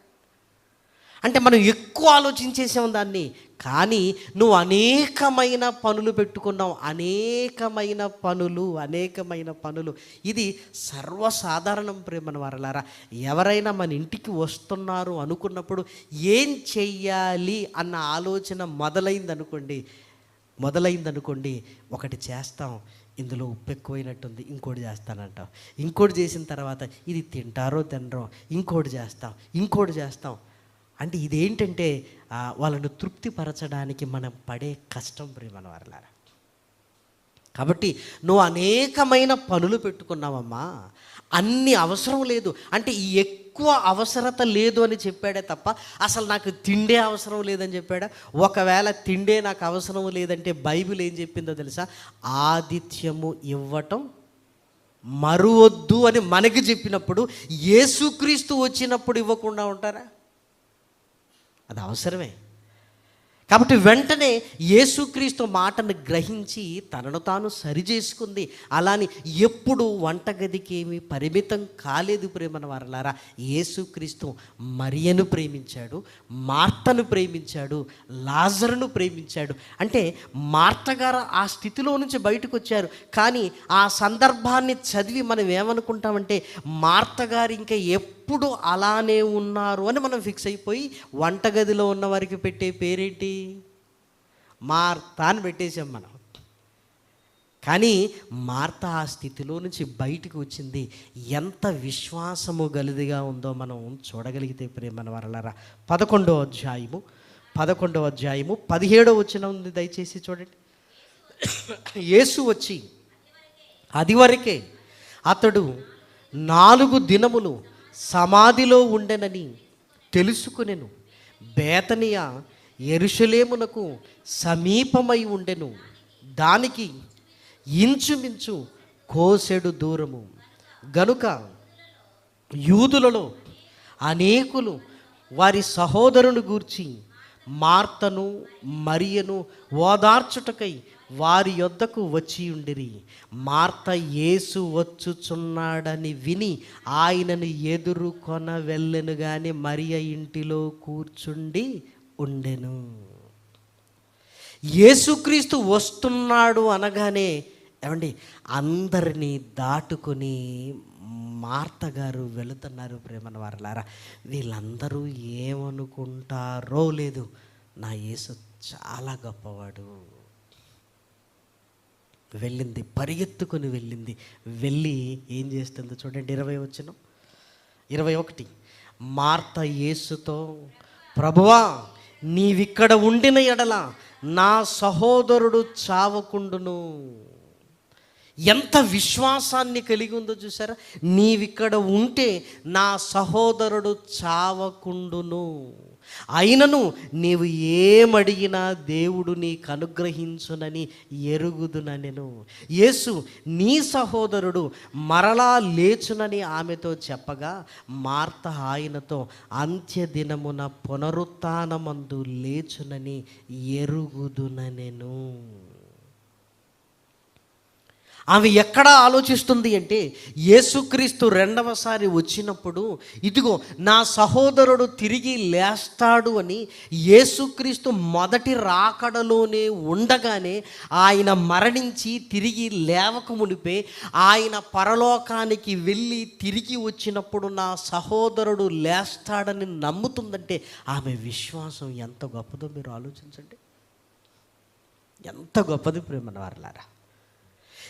అంటే మనం ఎక్కువ ఆలోచించేసాం దాన్ని. కానీ నువ్వు అనేకమైన పనులు పెట్టుకున్నావు, అనేకమైన పనులు. ఇది సర్వసాధారణం ప్రేమన వారలారా. ఎవరైనా మన ఇంటికి వస్తున్నారు అనుకున్నప్పుడు ఏం చెయ్యాలి అన్న ఆలోచన మొదలైందనుకోండి, ఒకటి చేస్తాం, ఇందులో ఉప్పు ఎక్కువైనట్టుంది, ఇంకోటి చేస్తానంటాం. ఇంకోటి చేసిన తర్వాత ఇది తింటారో తినరో, ఇంకోటి చేస్తాం. అంటే ఇదేంటంటే వాళ్ళను తృప్తిపరచడానికి మనం పడే కష్టం ప్రేమన వారలారా. కాబట్టి నువ్వు అనేకమైన పనులు పెట్టుకున్నావమ్మా, అన్ని అవసరం లేదు అంటే ఎక్కువ అవసరత లేదు అని చెప్పాడే తప్ప అసలు నాకు తిండే అవసరం లేదని చెప్పాడా? ఒకవేళ తిండే నాకు అవసరం లేదంటే బైబిల్ ఏం చెప్పిందో తెలుసా? ఆతిథ్యము ఇవ్వటం మరువొద్దు అని మనకి చెప్పినప్పుడు యేసుక్రీస్తు వచ్చినప్పుడు ఇవ్వకుండా ఉంటారా? అది అవసరమే. కాబట్టి వెంటనే యేసుక్రీస్తు మాటను గ్రహించి తనను తాను సరిచేసుకుంది. అలాని ఎప్పుడు వంటగదికి ఏమీ పరిమితం కాలేదు. ప్రేమన వారలారా, యేసుక్రీస్తు మరియను ప్రేమించాడు, మార్తను ప్రేమించాడు, లాజరును ప్రేమించాడు. అంటే మార్త గారు ఆ స్థితిలో నుంచి బయటకు వచ్చారు. కానీ ఆ సందర్భాన్ని చదివి మనం ఏమనుకుంటామంటే మార్త గారు ఇంకా ఎప్పుడు అలానే ఉన్నారు అని మనం ఫిక్స్ అయిపోయి వంటగదిలో ఉన్న వారికి పెట్టే పేరేంటి? మార్త అని పెట్టేసాం మనం. కానీ మార్త ఆ స్థితిలో నుంచి బయటకు వచ్చింది. ఎంత విశ్వాసము గలిదిగా ఉందో మనం చూడగలిగితే ప్రేమన వారలారా, 11వ అధ్యాయము 17వ వచనం ఉంది, దయచేసి చూడండి. యేసు వచ్చి అది వరకే అతడు 4 దినములు సమాధిలో ఉండెనని తెలుసుకునెను. బేతనియ యెరూషలేమునకు సమీపమై ఉండెను, దానికి ఇంచుమించు కోసెడు దూరము. గనుక యూదులలో అనేకులు వారి సహోదరుని గూర్చి మార్తను మరియను ఓదార్చుటకై వారి యొద్దకు వచ్చి ఉండిరి. మార్త యేసు వచ్చుచున్నాడని విని ఆయనను ఎదుర్కొన వెళ్ళెను గాని మరియ ఇంటిలో కూర్చుండి ఉండెను. యేసుక్రీస్తు వస్తున్నాడు అనగానే ఏమండి అందరినీ దాటుకొని మార్త గారు వెళుతున్నారు. ప్రేమన వారలారా, వీళ్ళందరూ ఏమనుకుంటారో లేదు, నా యేసు చాలా గొప్పవాడు. వెళ్ళింది, పరిగెత్తుకొని వెళ్ళింది. వెళ్ళి ఏం చేస్తుందో చూడండి, 21 మార్త యేసుతో, ప్రభువా నీవిక్కడ ఉండిన ఎడల నా సహోదరుడు చావకుండును. ఎంత విశ్వాసాన్ని కలిగి ఉందో చూసారా? నీవిక్కడ ఉంటే నా సహోదరుడు చావకుండును, అయినను నీవు ఏమడిగినా దేవుడు నీకు అనుగ్రహించునని ఎరుగుదునెను. యేసు నీ సహోదరుడు మరలా లేచునని ఆమెతో చెప్పగా మార్త ఆయనతో అంత్యదినమున పునరుత్థానమందు లేచునని ఎరుగుదునెను. ఆమె ఎక్కడ ఆలోచిస్తుంది అంటే యేసుక్రీస్తు రెండవసారి వచ్చినప్పుడు ఇదిగో నా సహోదరుడు తిరిగి లేస్తాడు అని యేసుక్రీస్తు మొదటి రాకడలోనే ఉండగానే ఆయన మరణించి తిరిగి లేవక మునిపే ఆయన పరలోకానికి వెళ్ళి తిరిగి వచ్చినప్పుడు నా సహోదరుడు లేస్తాడని నమ్ముతుందంటే ఆమె విశ్వాసం ఎంత గొప్పదో మీరు ఆలోచించండి. ఎంత గొప్పది ప్రేమన వారలారా.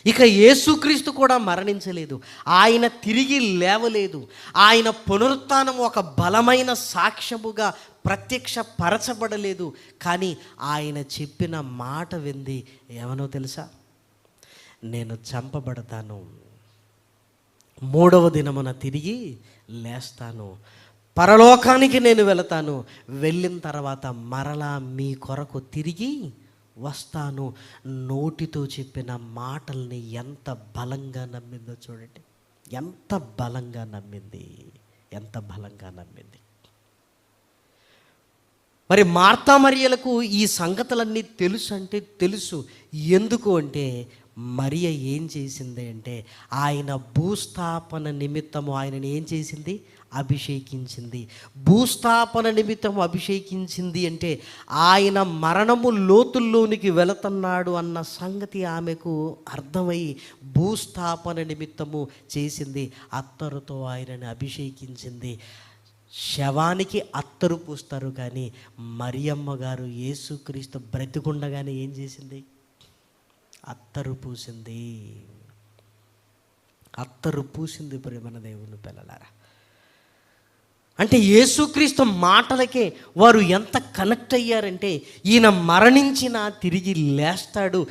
ఇక యేసుక్రీస్తు కూడా మరణించలేదు, ఆయన తిరిగి లేవలేదు. ఆయన పునరుత్థానం ఒక బలమైన సాక్ష్యముగా ప్రత్యక్షపరచబడలేదు. కానీ ఆయన చెప్పిన మాట వింది ఏమనో తెలుసా? నేను చంపబడతాను, 3వ దినమున తిరిగి లేస్తాను, పరలోకానికి నేను వెళతాను, వెళ్ళిన తర్వాత మరలా మీ కొరకు తిరిగి వస్తాను. నోటితో చెప్పిన మాటల్ని ఎంత బలంగా నమ్మిందో చూడండి. ఎంత బలంగా నమ్మింది, ఎంత బలంగా నమ్మింది. మరి మార్తా మరియలకు ఈ సంగతులన్నీ తెలుసు అంటే తెలుసు. ఎందుకు అంటే మరియ ఏం చేసింది అంటే ఆయన భూస్థాపన నిమిత్తము ఆయనని ఏం చేసింది? అభిషేకించింది. భూస్థాపన నిమిత్తం అభిషేకించింది అంటే ఆయన మరణము లోతుల్లోనికి వెళుతున్నాడు అన్న సంగతి ఆమెకు అర్థమై భూస్థాపన నిమిత్తము చేసింది. అత్తరుతో ఆయనని అభిషేకించింది. శవానికి అత్తరు పూస్తారు, కానీ మరియమ్మ గారు యేసుక్రీస్తు బ్రతికుండగానే ఏం చేసింది? అత్తరు పూసింది. అత్తరు పూసింది ప్రేమన దేవుని పిల్లలారా. అంటే యేసుక్రీస్తు మాటలకే వారు ఎంత కనెక్ట్ అయ్యారంటే ఈయన మరణించినా తిరిగి లేస్తాడు,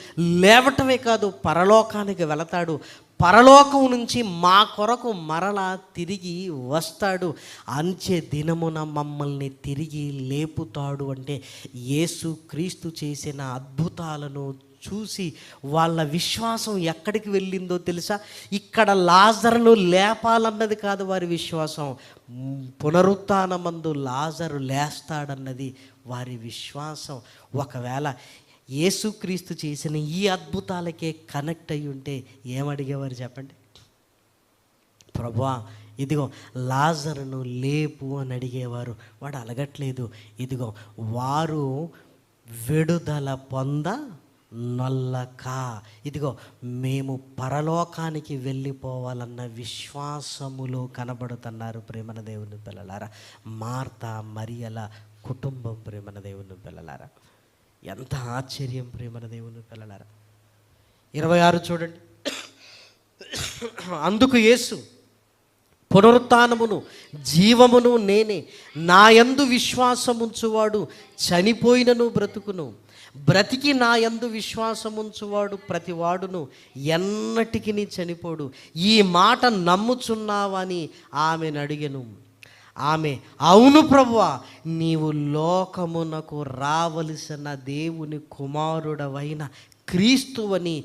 లేవటమే కాదు పరలోకానికి వెళతాడు, పరలోకం నుంచి మా కొరకు మరలా తిరిగి వస్తాడు, అంచె దినమున మమ్మల్ని తిరిగి లేపుతాడు అంటే యేసుక్రీస్తు చేసిన అద్భుతాలను చూసి వాళ్ళ విశ్వాసం ఎక్కడికి వెళ్ళిందో తెలుసా? ఇక్కడ లాజరును లేపాలన్నది కాదు వారి విశ్వాసం, పునరుత్థానమందు లాజరు లేస్తాడన్నది వారి విశ్వాసం. ఒకవేళ యేసుక్రీస్తు చేసిన ఈ అద్భుతాలకే కనెక్ట్ అయ్యి ఉంటే ఏమడిగేవారు చెప్పండి? ప్రభువా ఇదిగో లాజరును లేపు అని అడిగేవారు. వాడు అలగట్లేదు. ఇదిగో వారు విడుదల పొంద నొల్లక, ఇదిగో మేము పరలోకానికి వెళ్ళిపోవాలన్న విశ్వాసములో కనబడుతున్నారు ప్రేమన దేవుని పిల్లలారా. మార్తా మరియల కుటుంబం ప్రేమన దేవుని పిల్లలారా. ఎంత ఆశ్చర్యం ప్రేమన దేవుని పిల్లలారా. 26 చూడండి. అందుకు యేసు, పునరుత్థానమును జీవమును నేనే, నా యందు విశ్వాసముంచువాడు చనిపోయినను బ్రతుకును, బ్రతికి నా యందు విశ్వాసముంచువాడు ప్రతివాడును ఎన్నటికి చనిపోడు. ఈ మాట నమ్ముచున్నావని ఆమెను అడిగెను. ఆమె, అవును ప్రభువా, నీవు లోకమునకు రావలసిన దేవుని కుమారుడవైన క్రీస్తువని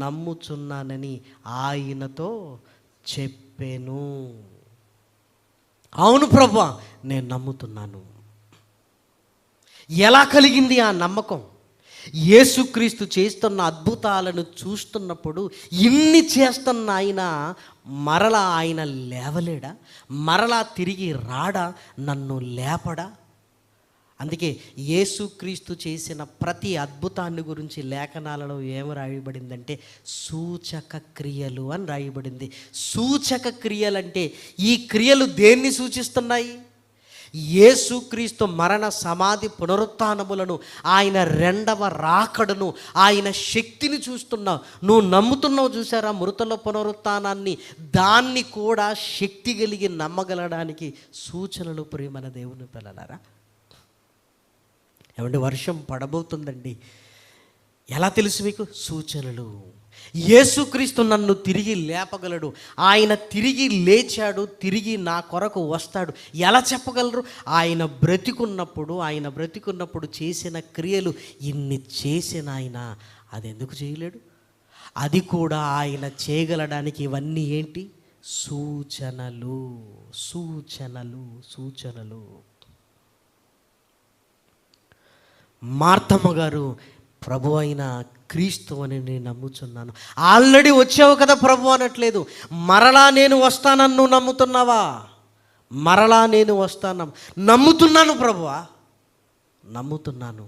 నమ్ముచున్నానని ఆయనతో చెప్పెను. అవును ప్రభువా, నేను నమ్ముతున్నాను. ఎలా కలిగింది ఆ నమ్మకం? యేసుక్రీస్తు చేస్తున్న అద్భుతాలను చూస్తున్నప్పుడు ఇన్ని చేస్తున్న ఆయన మరలా ఆయన లేవలేడా? మరలా తిరిగి రాడా? నన్ను లేపడా? అందుకే యేసుక్రీస్తు చేసిన ప్రతి అద్భుతాన్ని గురించి లేఖనాలలో ఏమి రాయబడిందంటే సూచక క్రియలు అని రాయబడింది. సూచక క్రియలంటే ఈ క్రియలు దేన్ని సూచిస్తున్నాయి? యేసుక్రీస్తు మరణ సమాధి పునరుత్థానములను, ఆయన రెండవ రాకడను, ఆయన శక్తిని చూస్తున్నావు. నువ్వు నమ్ముతున్నావు చూసారా మృతుల పునరుత్థానాన్ని, దాన్ని కూడా శక్తి కలిగి నమ్మగలడానికి సూచనలు ప్రియమైన దేవుని పిల్లలారా. ఏమంటే వర్షం పడబోతుందండి, ఎలా తెలుసు మీకు? సూచనలు. యేసుక్రీస్తు నన్ను తిరిగి లేపగలడు, ఆయన తిరిగి లేచాడు, తిరిగి నా కొరకు వస్తాడు. ఎలా చెప్పగలరు? ఆయన బ్రతికున్నప్పుడు చేసిన క్రియలు ఇన్ని చేసిన ఆయన అది ఎందుకు చేయలేడు? అది కూడా ఆయన చేయగలడానికి ఇవన్నీ ఏంటి? సూచనలు, సూచనలు, సూచనలు. మార్తమ్మ గారు, ప్రభు అయిన క్రీస్తు అని నేను నమ్ముచున్నాను. ఆల్రెడీ వచ్చావు కదా ప్రభు అనట్లేదు, మరలా నేను వస్తానని నువ్వు నమ్ముతున్నావా? మరలా నేను వస్తాను, నమ్ముతున్నాను ప్రభువా, నమ్ముతున్నాను.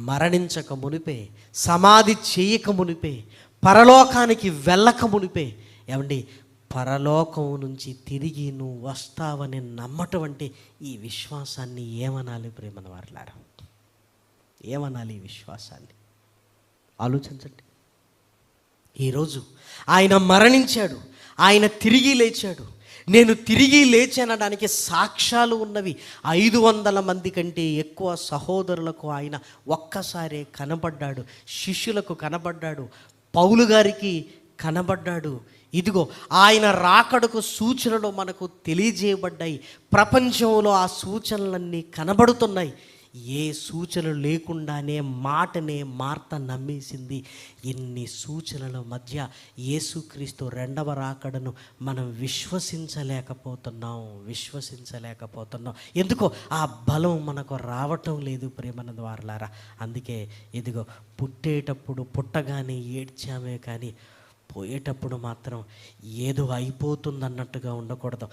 మరణించక మునిపే, సమాధి చేయక మునిపే, పరలోకానికి వెళ్ళక మునిపే, ఏమండి పరలోకం నుంచి తిరిగి నువ్వు వస్తావని నమ్మటం అంటే ఈ విశ్వాసాన్ని ఏమనాలి ప్రేమన వారలారా? ఏమనాలి ఈ విశ్వాసాన్ని? ఆలోచించండి. ఈరోజు ఆయన మరణించాడు, ఆయన తిరిగి లేచాడు. నేను తిరిగి లేచానడానికి సాక్ష్యాలు ఉన్నవి. 500 మంది కంటే ఎక్కువ సహోదరులకు ఆయన ఒక్కసారే కనబడ్డాడు, శిష్యులకు కనబడ్డాడు, పౌలు గారికి కనబడ్డాడు. ఇదిగో ఆయన రాకడకు సూచనలు మనకు తెలియజేయబడ్డాయి. ప్రపంచంలో ఆ సూచనలన్నీ కనబడుతున్నాయి. ఏ సూచనలు లేకుండానే మాటనే మార్త నమ్మేసింది. ఇన్ని సూచనల మధ్య యేసుక్రీస్తు రెండవ రాకడను మనం విశ్వసించలేకపోతున్నాం. ఎందుకో ఆ బలం మనకు రావటం లేదు ప్రేమన ద్వారారా. అందుకే ఇదిగో పుట్టేటప్పుడు పుట్టగానే ఏడ్చామే కానీ పోయేటప్పుడు మాత్రం ఏదో అయిపోతుందన్నట్టుగా ఉండకూడదు.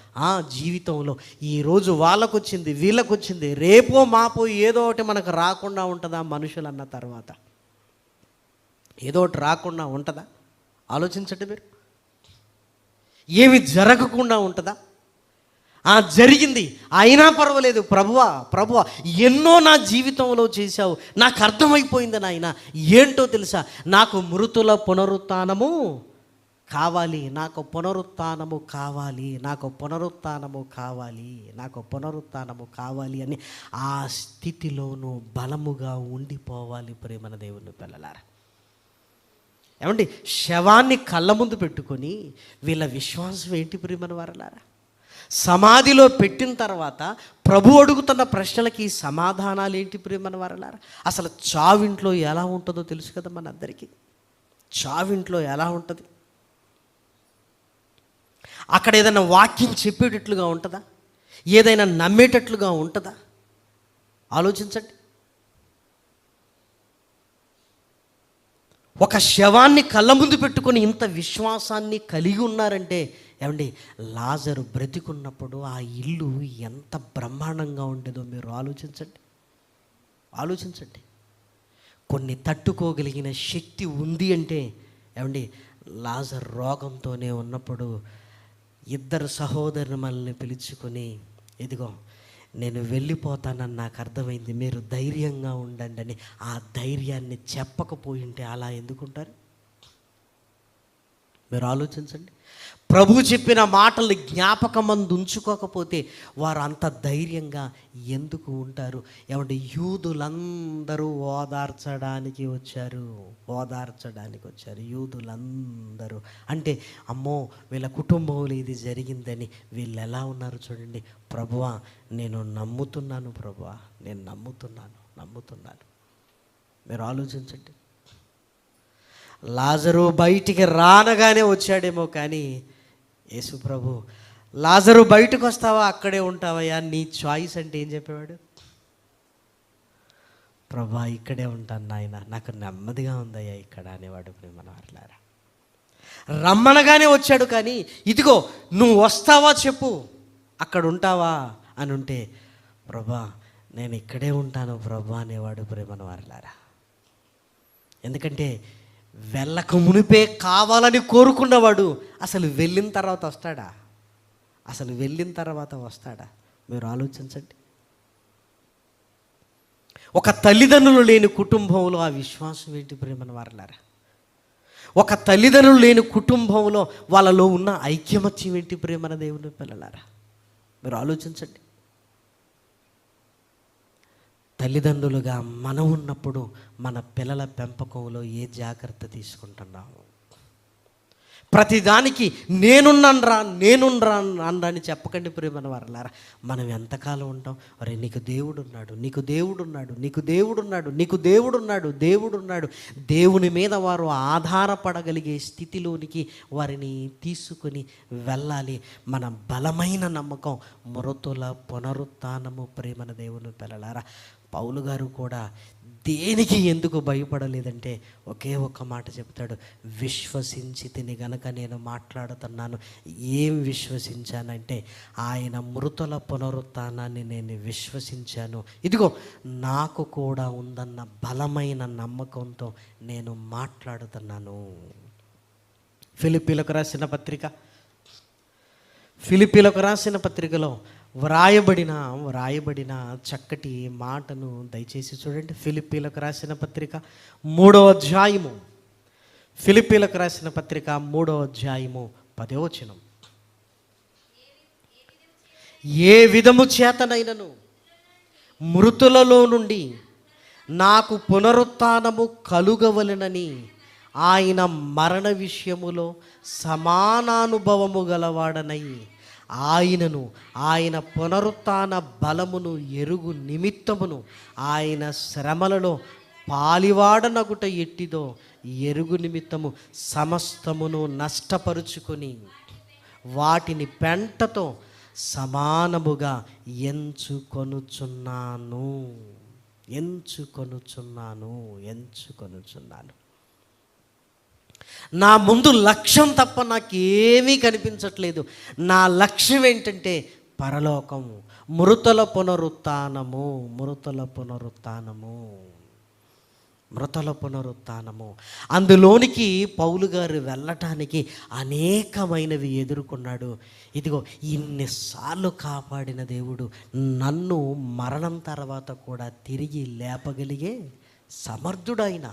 జీవితంలో ఈరోజు వాళ్ళకు వచ్చింది, వీళ్ళకు వచ్చింది, రేపో మాపో ఏదో ఒకటి మనకు రాకుండా ఉంటుందా? మనుషులు అన్న తర్వాత ఏదో ఒకటి రాకుండా ఉంటుందా? ఆలోచించండి మీరు. ఏమి జరగకుండా ఉంటుందా? జరిగింది అయినా పర్వాలేదు ప్రభువా ఎన్నో నా జీవితంలో చేశావు, నాకు అర్థమైపోయింది నాయన. ఏంటో తెలుసా? నాకు మృతుల పునరుత్థానము కావాలి, నాకు పునరుత్థానము కావాలి అని ఆ స్థితిలోనూ బలముగా ఉండిపోవాలి ప్రేమన దేవుని పిల్లలారా. ఏమండి, శవాన్ని కళ్ళ ముందు పెట్టుకొని వీళ్ళ విశ్వాసం ఏంటి ప్రియమైన వారలారా? సమాధిలో పెట్టిన తర్వాత ప్రభు అడుగుతున్న ప్రశ్నలకి సమాధానాలు ఏంటి ప్రియమైన వారలారా? అసలు చావింట్లో ఎలా ఉంటుందో తెలుసు కదా మనందరికీ. చావింట్లో ఎలా ఉంటుంది? అక్కడ ఏదైనా వాక్యం చెప్పేటట్లుగా ఉంటుందా? ఏదైనా నమ్మేటట్లుగా ఉంటుందా? ఆలోచించండి. ఒక శవాన్ని కళ్ళ ముందు పెట్టుకొని ఇంత విశ్వాసాన్ని కలిగి ఉన్నారంటే, ఏమండి, లాజరు బ్రతికున్నప్పుడు ఆ ఇల్లు ఎంత బ్రహ్మాండంగా ఉండేదో మీరు ఆలోచించండి. కొన్ని తట్టుకోగలిగిన శక్తి ఉంది అంటే, ఏమండి, లాజర్ రోగంతోనే ఉన్నప్పుడు ఇద్దరు సహోదరులను పిలుచుకొని, ఇదిగో నేను వెళ్ళిపోతానని నాకు అర్థమైంది, మీరు ధైర్యంగా ఉండండి అని ఆ ధైర్యాన్ని చెప్పకపోయి ఉంటే అలా ఎందుకుంటారు? మీరు ఆలోచించండి. ప్రభు చెప్పిన మాటల్ని జ్ఞాపకమందు ఉంచుకోకపోతే వారు అంత ధైర్యంగా ఎందుకు ఉంటారు? ఏమంటే యూదులందరూ ఓదార్చడానికి వచ్చారు. యూదులందరూ అంటే, అమ్మో వీళ్ళ కుటుంబంలో ఇది జరిగిందని వీళ్ళు ఎలా ఉన్నారు చూడండి. ప్రభువా నేను నమ్ముతున్నాను, ప్రభువా నేను నమ్ముతున్నాను. మీరు ఆలోచించండి. లాజరు బయటికి రానగానే వచ్చాడేమో, కానీ యేసు ప్రభు, లాజరు బయటకు వస్తావా అక్కడే ఉంటావయ్యా, నీ చాయిస్ అంటే ఏం చెప్పేవాడు? ప్రభా ఇక్కడే ఉంటాను నాయన, నాకు నెమ్మదిగా ఉందయ్యా ఇక్కడ అనేవాడు. మన వారలారా, రమ్మనగానే వచ్చాడు, కానీ ఇదిగో నువ్వు వస్తావా చెప్పు, అక్కడ ఉంటావా అని ఉంటే, ప్రభా నేను ఇక్కడే ఉంటాను ప్రభా అనేవాడు. ప్రేమన వారలారా, ఎందుకంటే వెళ్ళక మునిపే కావాలని కోరుకున్నవాడు అసలు వెళ్ళిన తర్వాత వస్తాడా? మీరు ఆలోచించండి. ఒక తల్లిదండ్రులు లేని కుటుంబంలో ఆ విశ్వాసం ఏంటి ప్రియమైన వారలారా? ఒక తల్లిదండ్రులు లేని కుటుంబంలో వాళ్ళలో ఉన్న ఐక్యమత్యం ఏంటి ప్రియమైన దేవుని పిల్లలారా? మీరు ఆలోచించండి. తల్లిదండ్రులుగా మనం ఉన్నప్పుడు మన పిల్లల పెంపకంలో ఏ జాగ్రత్త తీసుకుంటున్నాము? ప్రతిదానికి నేనున్నాను అని చెప్పకండి ప్రియమైన వారలారా. మనం ఎంతకాలం ఉంటాం? అరే నీకు దేవుడున్నాడు. దేవుని మీద వారు ఆధారపడగలిగే స్థితిలోనికి వారిని తీసుకొని వెళ్ళాలి. మన బలమైన నమ్మకం మృతుల పునరుత్థానము. ప్రేమన దేవుని పిల్లలారా, పౌలు గారు కూడా దేనికి ఎందుకు భయపడలేదంటే ఒకే ఒక్క మాట చెప్తాడు, విశ్వసించి తిని గనక నేను మాట్లాడుతున్నాను. ఏం విశ్వసించానంటే ఆయన మృతుల పునరుత్థానాన్ని నేను విశ్వసించాను. ఇదిగో నాకు కూడా ఉందన్న బలమైన నమ్మకంతో నేను మాట్లాడుతున్నాను. ఫిలిప్పీలకు రాసిన పత్రికలో వ్రాయబడిన చక్కటి మాటను దయచేసి చూడండి. ఫిలిప్పీలకు రాసిన పత్రిక 3వ అధ్యాయము 10వ వచనం. ఏ విధము చేతనైనను మృతులలో నుండి నాకు పునరుత్థానము కలుగవలెనని ఆయన మరణ విషయములో సమానానుభవము గలవాడనై ఆయనను, ఆయన పునరుత్థాన బలమును ఎరుగు నిమిత్తమును, ఆయన శ్రమలలో పాలివాడనగుట ఎట్టిదో ఎరుగు నిమిత్తము సమస్తమును నష్టపరుచుకొని వాటిని పెంటతో సమానముగా ఎంచుకొనుచున్నాను. నా ముందు లక్ష్యం తప్ప నాకేమీ కనిపించట్లేదు. నా లక్ష్యం ఏంటంటే పరలోకము, మృతుల పునరుత్థానము. అందులోనికి పౌలు గారు వెళ్ళటానికి అనేకమైనవి ఎదుర్కొన్నాడు. ఇదిగో ఇన్నిసార్లు కాపాడిన దేవుడు నన్ను మరణం తర్వాత కూడా తిరిగి లేపగలిగే సమర్థుడైన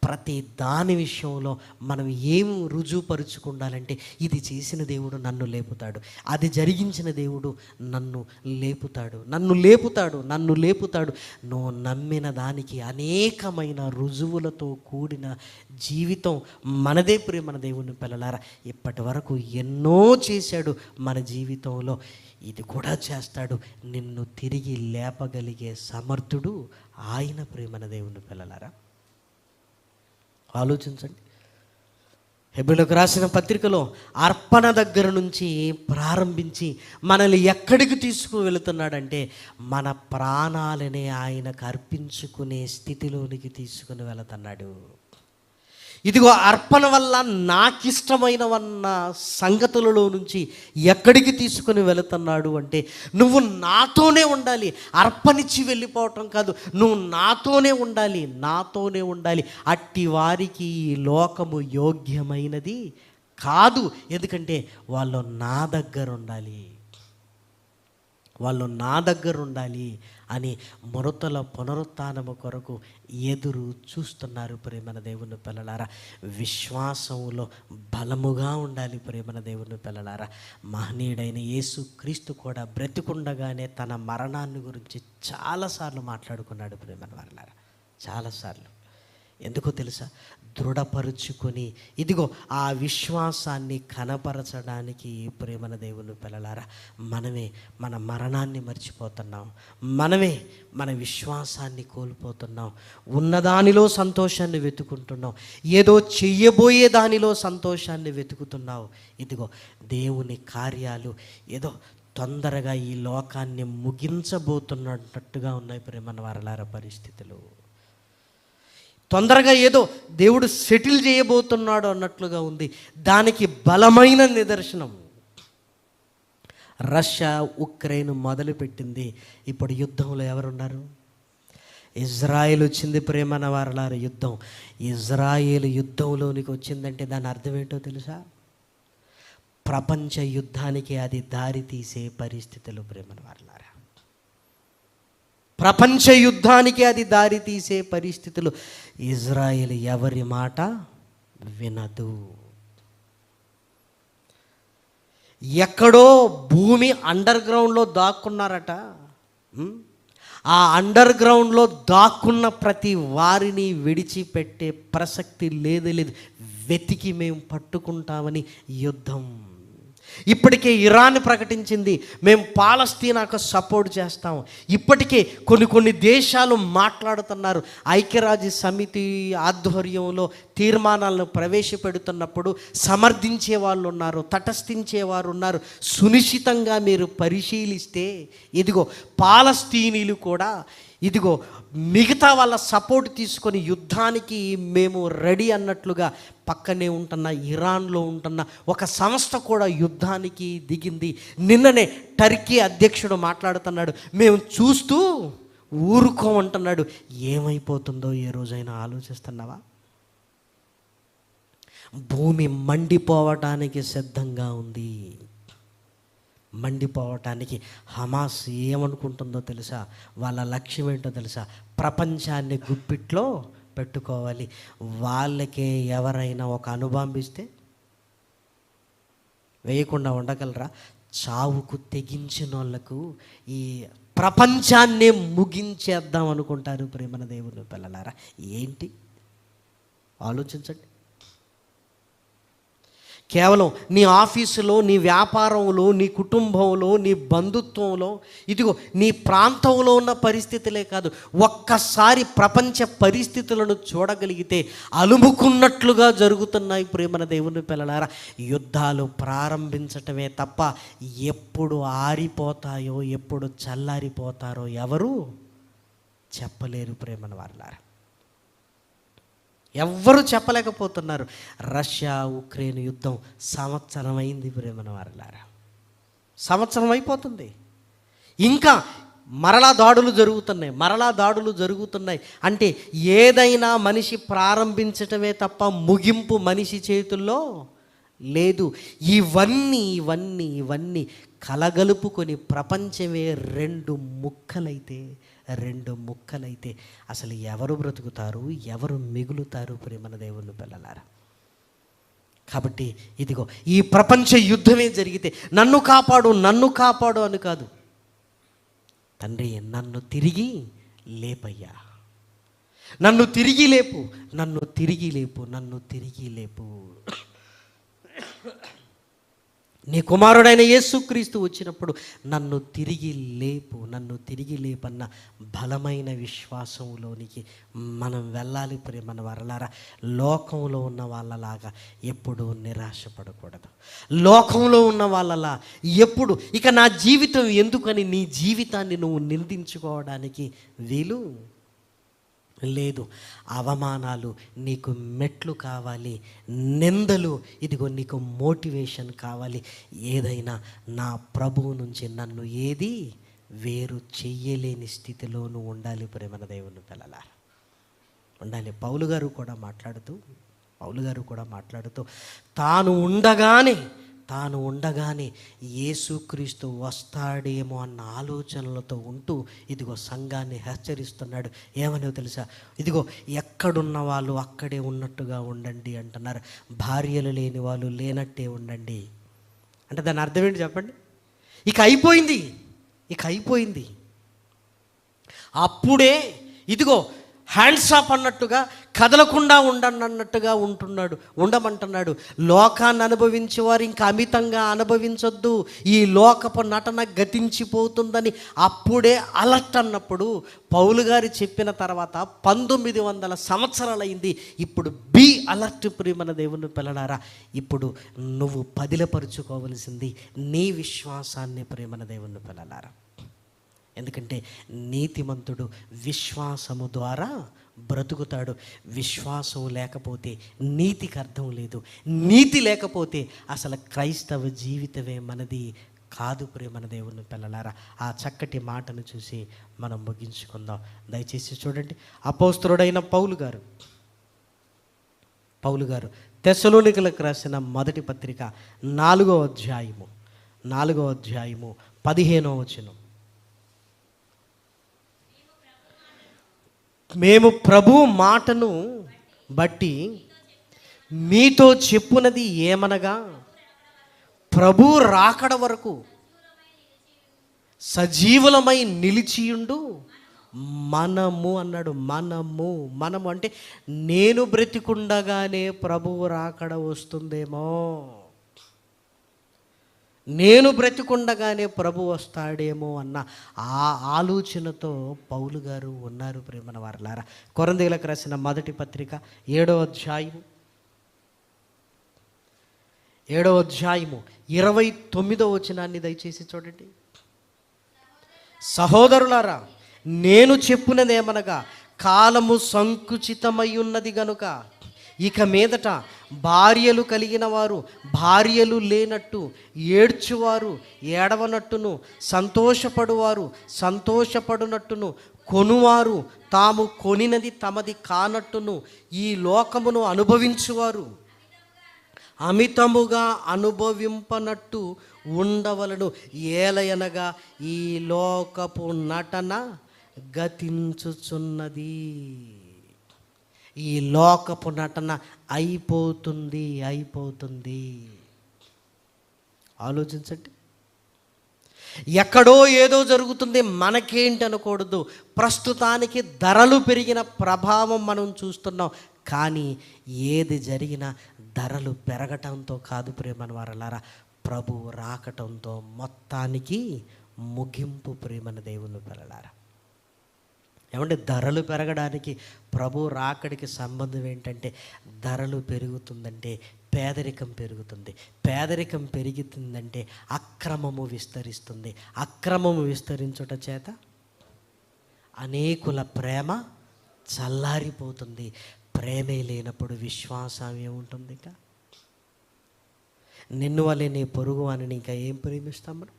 ప్రతి దాని విషయంలో మనం ఏం రుజువుపరుచుకుండాలంటే ఇది చేసిన దేవుడు నన్ను లేపుతాడు, అది జరిగించిన దేవుడు నన్ను లేపుతాడు, నన్ను లేపుతాడు. నువ్వు నమ్మిన దానికి అనేకమైన రుజువులతో కూడిన జీవితం మనదే ప్రియమైన దేవుని పిల్లలారా. ఇప్పటి వరకు ఎన్నో చేశాడు మన జీవితంలో, ఇది కూడా చేస్తాడు. నిన్ను తిరిగి లేపగలిగే సమర్థుడు ఆయన ప్రియమైన దేవుని పిల్లలారా. ఆలోచించండి. హెబ్రీయులకు రాసిన పత్రికలో అర్పణ దగ్గర నుంచి ప్రారంభించి మనల్ని ఎక్కడికి తీసుకువెళుతున్నాడంటే మన ప్రాణాలనే ఆయనకు అర్పించుకునే స్థితిలోనికి తీసుకుని వెళుతున్నాడు. ఇదిగో అర్పణ వల్ల నాకిష్టమైనవన్న సంగతులలో నుంచి ఎక్కడికి తీసుకుని వెళుతున్నాడు అంటే నువ్వు నాతోనే ఉండాలి, అర్పణించి వెళ్ళిపోవటం కాదు, నువ్వు నాతోనే ఉండాలి. అట్టి వారికి ఈ లోకము యోగ్యమైనది కాదు. ఎందుకంటే వాళ్ళు నా దగ్గర ఉండాలి అని మృతుల పునరుత్థానము కొరకు ఎదురు చూస్తున్నారు ప్రేమన దేవుని పిల్లలారా. విశ్వాసంలో బలముగా ఉండాలి ప్రేమన దేవుని పిల్లలారా. మహనీయుడైన యేసు క్రీస్తు కూడా బ్రతికుండగానే తన మరణాన్ని గురించి చాలాసార్లు మాట్లాడుకున్నాడు ప్రేమన వాళ్ళారా, చాలాసార్లు. ఎందుకో తెలుసా? దృఢపరుచుకొని ఇదిగో ఆ విశ్వాసాన్ని కనపరచడానికి ప్రేమన దేవుని పిల్లలారా మనమే మన మరణాన్ని మర్చిపోతున్నాం, మనమే మన విశ్వాసాన్ని కోల్పోతున్నాం. ఉన్నదానిలో సంతోషాన్ని వెతుకుంటున్నాం, ఏదో చెయ్యబోయే దానిలో సంతోషాన్ని వెతుకుతున్నావు. ఇదిగో దేవుని కార్యాలు ఏదో తొందరగా ఈ లోకాన్ని ముగించబోతున్నట్టుగా ఉన్నాయి ప్రేమన వారలారా పరిస్థితులు. తొందరగా ఏదో దేవుడు సెటిల్ చేయబోతున్నాడు అన్నట్లుగా ఉంది. దానికి బలమైన నిదర్శనం రష్యా ఉక్రెయిన్ మొదలుపెట్టింది. ఇప్పుడు యుద్ధంలో ఎవరున్నారు? ఇజ్రాయేల్ వచ్చింది ప్రేమన వారలారా. ఇజ్రాయేల్ యుద్ధంలోనికి వచ్చిందంటే దాని అర్థం ఏంటో తెలుసా? ప్రపంచ యుద్ధానికి అది దారి తీసే పరిస్థితులు ప్రేమన వారలారా. ప్రపంచ యుద్ధానికి అది దారి తీసే పరిస్థితులు. ఇజ్రాయేల్ ఎవరి మాట వినదు. ఎక్కడో భూమి అండర్ గ్రౌండ్లో దాక్కున్నారట. ఆ అండర్ గ్రౌండ్లో దాక్కున్న ప్రతి వారిని విడిచిపెట్టే ప్రసక్తి లేదు. వెతికి మేము పట్టుకుంటామని యుద్ధం. ఇప్పటికే ఇరాన్ ప్రకటించింది మేము పాలస్తీనాకు సపోర్ట్ చేస్తాం. ఇప్పటికే కొన్ని దేశాలు మాట్లాడుతున్నారు. ఐక్యరాజ్య సమితి ఆధ్వర్యంలో తీర్మానాలను ప్రవేశపెడుతున్నప్పుడు సమర్థించే వాళ్ళు ఉన్నారు, తటస్థించేవారు ఉన్నారు. సునిశ్చితంగా మీరు పరిశీలిస్తే ఇదిగో పాలస్తీనీలు కూడా ఇదిగో మిగతా వాళ్ళ సపోర్ట్ తీసుకొని యుద్ధానికి మేము రెడీ అన్నట్లుగా పక్కనే ఉంటున్న ఇరాన్లో ఉంటున్న ఒక సంస్థ కూడా యుద్ధానికి దిగింది. నిన్ననే టర్కీ అధ్యక్షుడు మాట్లాడుతున్నాడు, మేము చూస్తూ ఊరుకోమంటున్నాడు. ఏమైపోతుందో ఏ రోజైనా ఆలోచిస్తున్నావా? భూమి మండిపోవటానికి సిద్ధంగా ఉంది. మండిపోవటానికి హమాస్ ఏమనుకుంటుందో తెలుసా? వాళ్ళ లక్ష్యం ఏంటో తెలుసా? ప్రపంచాన్ని గుప్పిట్లో పెట్టుకోవాలి. వాళ్ళకే ఎవరైనా ఒక అణుబాంబిస్తే వేయకుండా ఉండగలరా? చావుకు తెగించిన వాళ్ళకు ఈ ప్రపంచాన్నే ముగించేద్దాం అనుకుంటారు ప్రేమన దేవుని పిల్లలారా. ఏంటి ఆలోచించండి. కేవలం నీ ఆఫీసులో, నీ వ్యాపారంలో, నీ కుటుంబంలో, నీ బంధుత్వంలో, ఇదిగో నీ ప్రాంతంలో ఉన్న పరిస్థితులే కాదు, ఒక్కసారి ప్రపంచ పరిస్థితులను చూడగలిగితే అలుముకున్నట్లుగా జరుగుతున్నాయి ప్రేమన దేవుని పిల్లలారా. యుద్ధాలు ప్రారంభించటమే తప్ప ఎప్పుడు ఆరిపోతాయో ఎప్పుడు చల్లారిపోతారో ఎవరు చెప్పలేరు ప్రేమన వారలారా. ఎవ్వరూ చెప్పలేకపోతున్నారు. రష్యా ఉక్రెయిన్ యుద్ధం సంవత్సరం అయింది ప్రేమన వారలారా. సంవత్సరం అయిపోతుంది. ఇంకా మరలా దాడులు జరుగుతున్నాయి. అంటే ఏదైనా మనిషి ప్రారంభించటమే తప్ప ముగింపు మనిషి చేతుల్లో లేదు. ఇవన్నీ కలగలుపుకొని ప్రపంచమే రెండు ముక్కలైతే అసలు ఎవరు బ్రతుకుతారు, ఎవరు మిగులుతారు ప్రియమైన దేవుని పిల్లలారా? కాబట్టి ఇదిగో ఈ ప్రపంచ యుద్ధమే జరిగితే నన్ను కాపాడు అని కాదు, తండ్రి నన్ను తిరిగి లేపయ్యా, నన్ను తిరిగి లేపు. నీ కుమారుడైన యేసుక్రీస్తు వచ్చినప్పుడు నన్ను తిరిగి లేపన్న బలమైన విశ్వాసంలోనికి మనం వెళ్ళాలి ప్రియమైన వారలారా. లోకంలో ఉన్న వాళ్ళలాగా ఎప్పుడూ నిరాశపడకూడదు. లోకంలో ఉన్న వాళ్ళలా ఎప్పుడు ఇక నా జీవితం ఎందుకని నీ జీవితాన్ని నువ్వు నిందించుకోవడానికి వీలు లేదు. అవమానాలు నీకు మెట్లు కావాలి, నిందలు ఇదిగో నీకు మోటివేషన్ కావాలి. ఏదైనా నా ప్రభువు నుంచి నన్ను ఏది వేరు చెయ్యలేని స్థితిలో నువ్వు ఉండాలి ప్రేమన దేవుని పిల్లలారా, ఉండాలి. పౌలు గారు కూడా మాట్లాడుతూ తాను ఉండగానే యేసుక్రీస్తు వస్తాడేమో అన్న ఆలోచనలతో ఉంటూ ఇదిగో సంఘాన్ని హెచ్చరిస్తున్నాడు. ఏమనో తెలుసా? ఇదిగో ఎక్కడున్న వాళ్ళు అక్కడే ఉన్నట్టుగా ఉండండి అంటున్నారు. భార్యలు లేని వాళ్ళు లేనట్టే ఉండండి అంటే దాని అర్థం ఏంటి చెప్పండి? ఇక అయిపోయింది. అప్పుడే ఇదిగో హ్యాండ్స్ ఆఫ్ అన్నట్టుగా కదలకుండా ఉండమంటున్నాడు. లోకాన్ని అనుభవించేవారు ఇంకా అమితంగా అనుభవించొద్దు, ఈ లోకపు నటన గతించిపోతుందని అప్పుడే అలర్ట్ అన్నప్పుడు పౌలు గారు చెప్పిన తర్వాత 1900 సంవత్సరాలైంది. ఇప్పుడు బీ అలర్ట్ ప్రియమైన దేవుని పిల్లలారా. ఇప్పుడు నువ్వు పదిలపరుచుకోవలసింది నీ విశ్వాసాన్ని ప్రియమైన దేవుని పిల్లలారా. ఎందుకంటే నీతిమంతుడు విశ్వాసము ద్వారా బ్రతుకుతాడు. విశ్వాసం లేకపోతే నీతికి అర్థం లేదు. నీతి లేకపోతే అసలు క్రైస్తవ జీవితమే మనది కాదు ప్రియమైన దేవుని పిల్లలారా. ఆ చక్కటి మాటను చూసి మనం ముగించుకుందాం. దయచేసి చూడండి, అపోస్తలుడైన పౌలు గారు తెస్సలోనికలకు రాసిన మొదటి పత్రిక 4వ అధ్యాయము 15వ వచనం. మేము ప్రభు మాటను బట్టి మీతో చెప్పునది ఏమనగా, ప్రభు రాకడ వరకు సజీవులమై నిలిచియుండు మనము అన్నాడు. మనము అంటే నేను బ్రతికుండగానే ప్రభువు రాకడ వస్తుందేమో, నేను బ్రతికుండగానే ప్రభు వస్తాడేమో అన్న ఆ ఆలోచనతో పౌలు గారు ఉన్నారు ప్రేమన వారలారా. కొరింథీయులకు రాసిన మొదటి పత్రిక 7వ అధ్యాయము 29వ వచనాన్ని దయచేసి చూడండి. సహోదరులారా, నేను చెప్పునదేమనగా, కాలము సంకుచితమై ఉన్నది గనుక ఇక మీదట భార్యలు కలిగిన వారు భార్యలు లేనట్టు, ఏడ్చువారు ఏడవనట్టును, సంతోషపడువారు సంతోషపడునట్టును, కొనువారు తాము కొనినది తమది కానట్టును, ఈ లోకమును అనుభవించువారు అమితముగా అనుభవింపనట్టు ఉండవలను. ఏలయనగా ఈ లోకపు నటన గతించుచున్నది. ఈ లోకపు నటన అయిపోతుంది. ఆలోచించండి. ఎక్కడో ఏదో జరుగుతుంది, మనకేంటి అనకూడదు. ప్రస్తుతానికి ధరలు పెరిగిన ప్రభావం మనం చూస్తున్నాం. కానీ ఏది జరిగినా ధరలు పెరగటంతో కాదు ప్రేమన వారలారా, ప్రభు రాకటంతో మొత్తానికి ముగింపు ప్రేమన దేవుని పిల్లలారా. ఏమంటే ధరలు పెరగడానికి ప్రభు రాకడికి సంబంధం ఏంటంటే, ధరలు పెరుగుతుందంటే పేదరికం పెరుగుతుంది, పేదరికం పెరుగుతుందంటే అక్రమము విస్తరిస్తుంది, అక్రమము విస్తరించుట చేత అనేకుల ప్రేమ చల్లారిపోతుంది. ప్రేమే లేనప్పుడు విశ్వాసం ఏముంటుంది? ఇంకా నిన్ను వల్లే నీ పొరుగు అని ఇంకా ఏం ప్రేమిస్తాం మనం?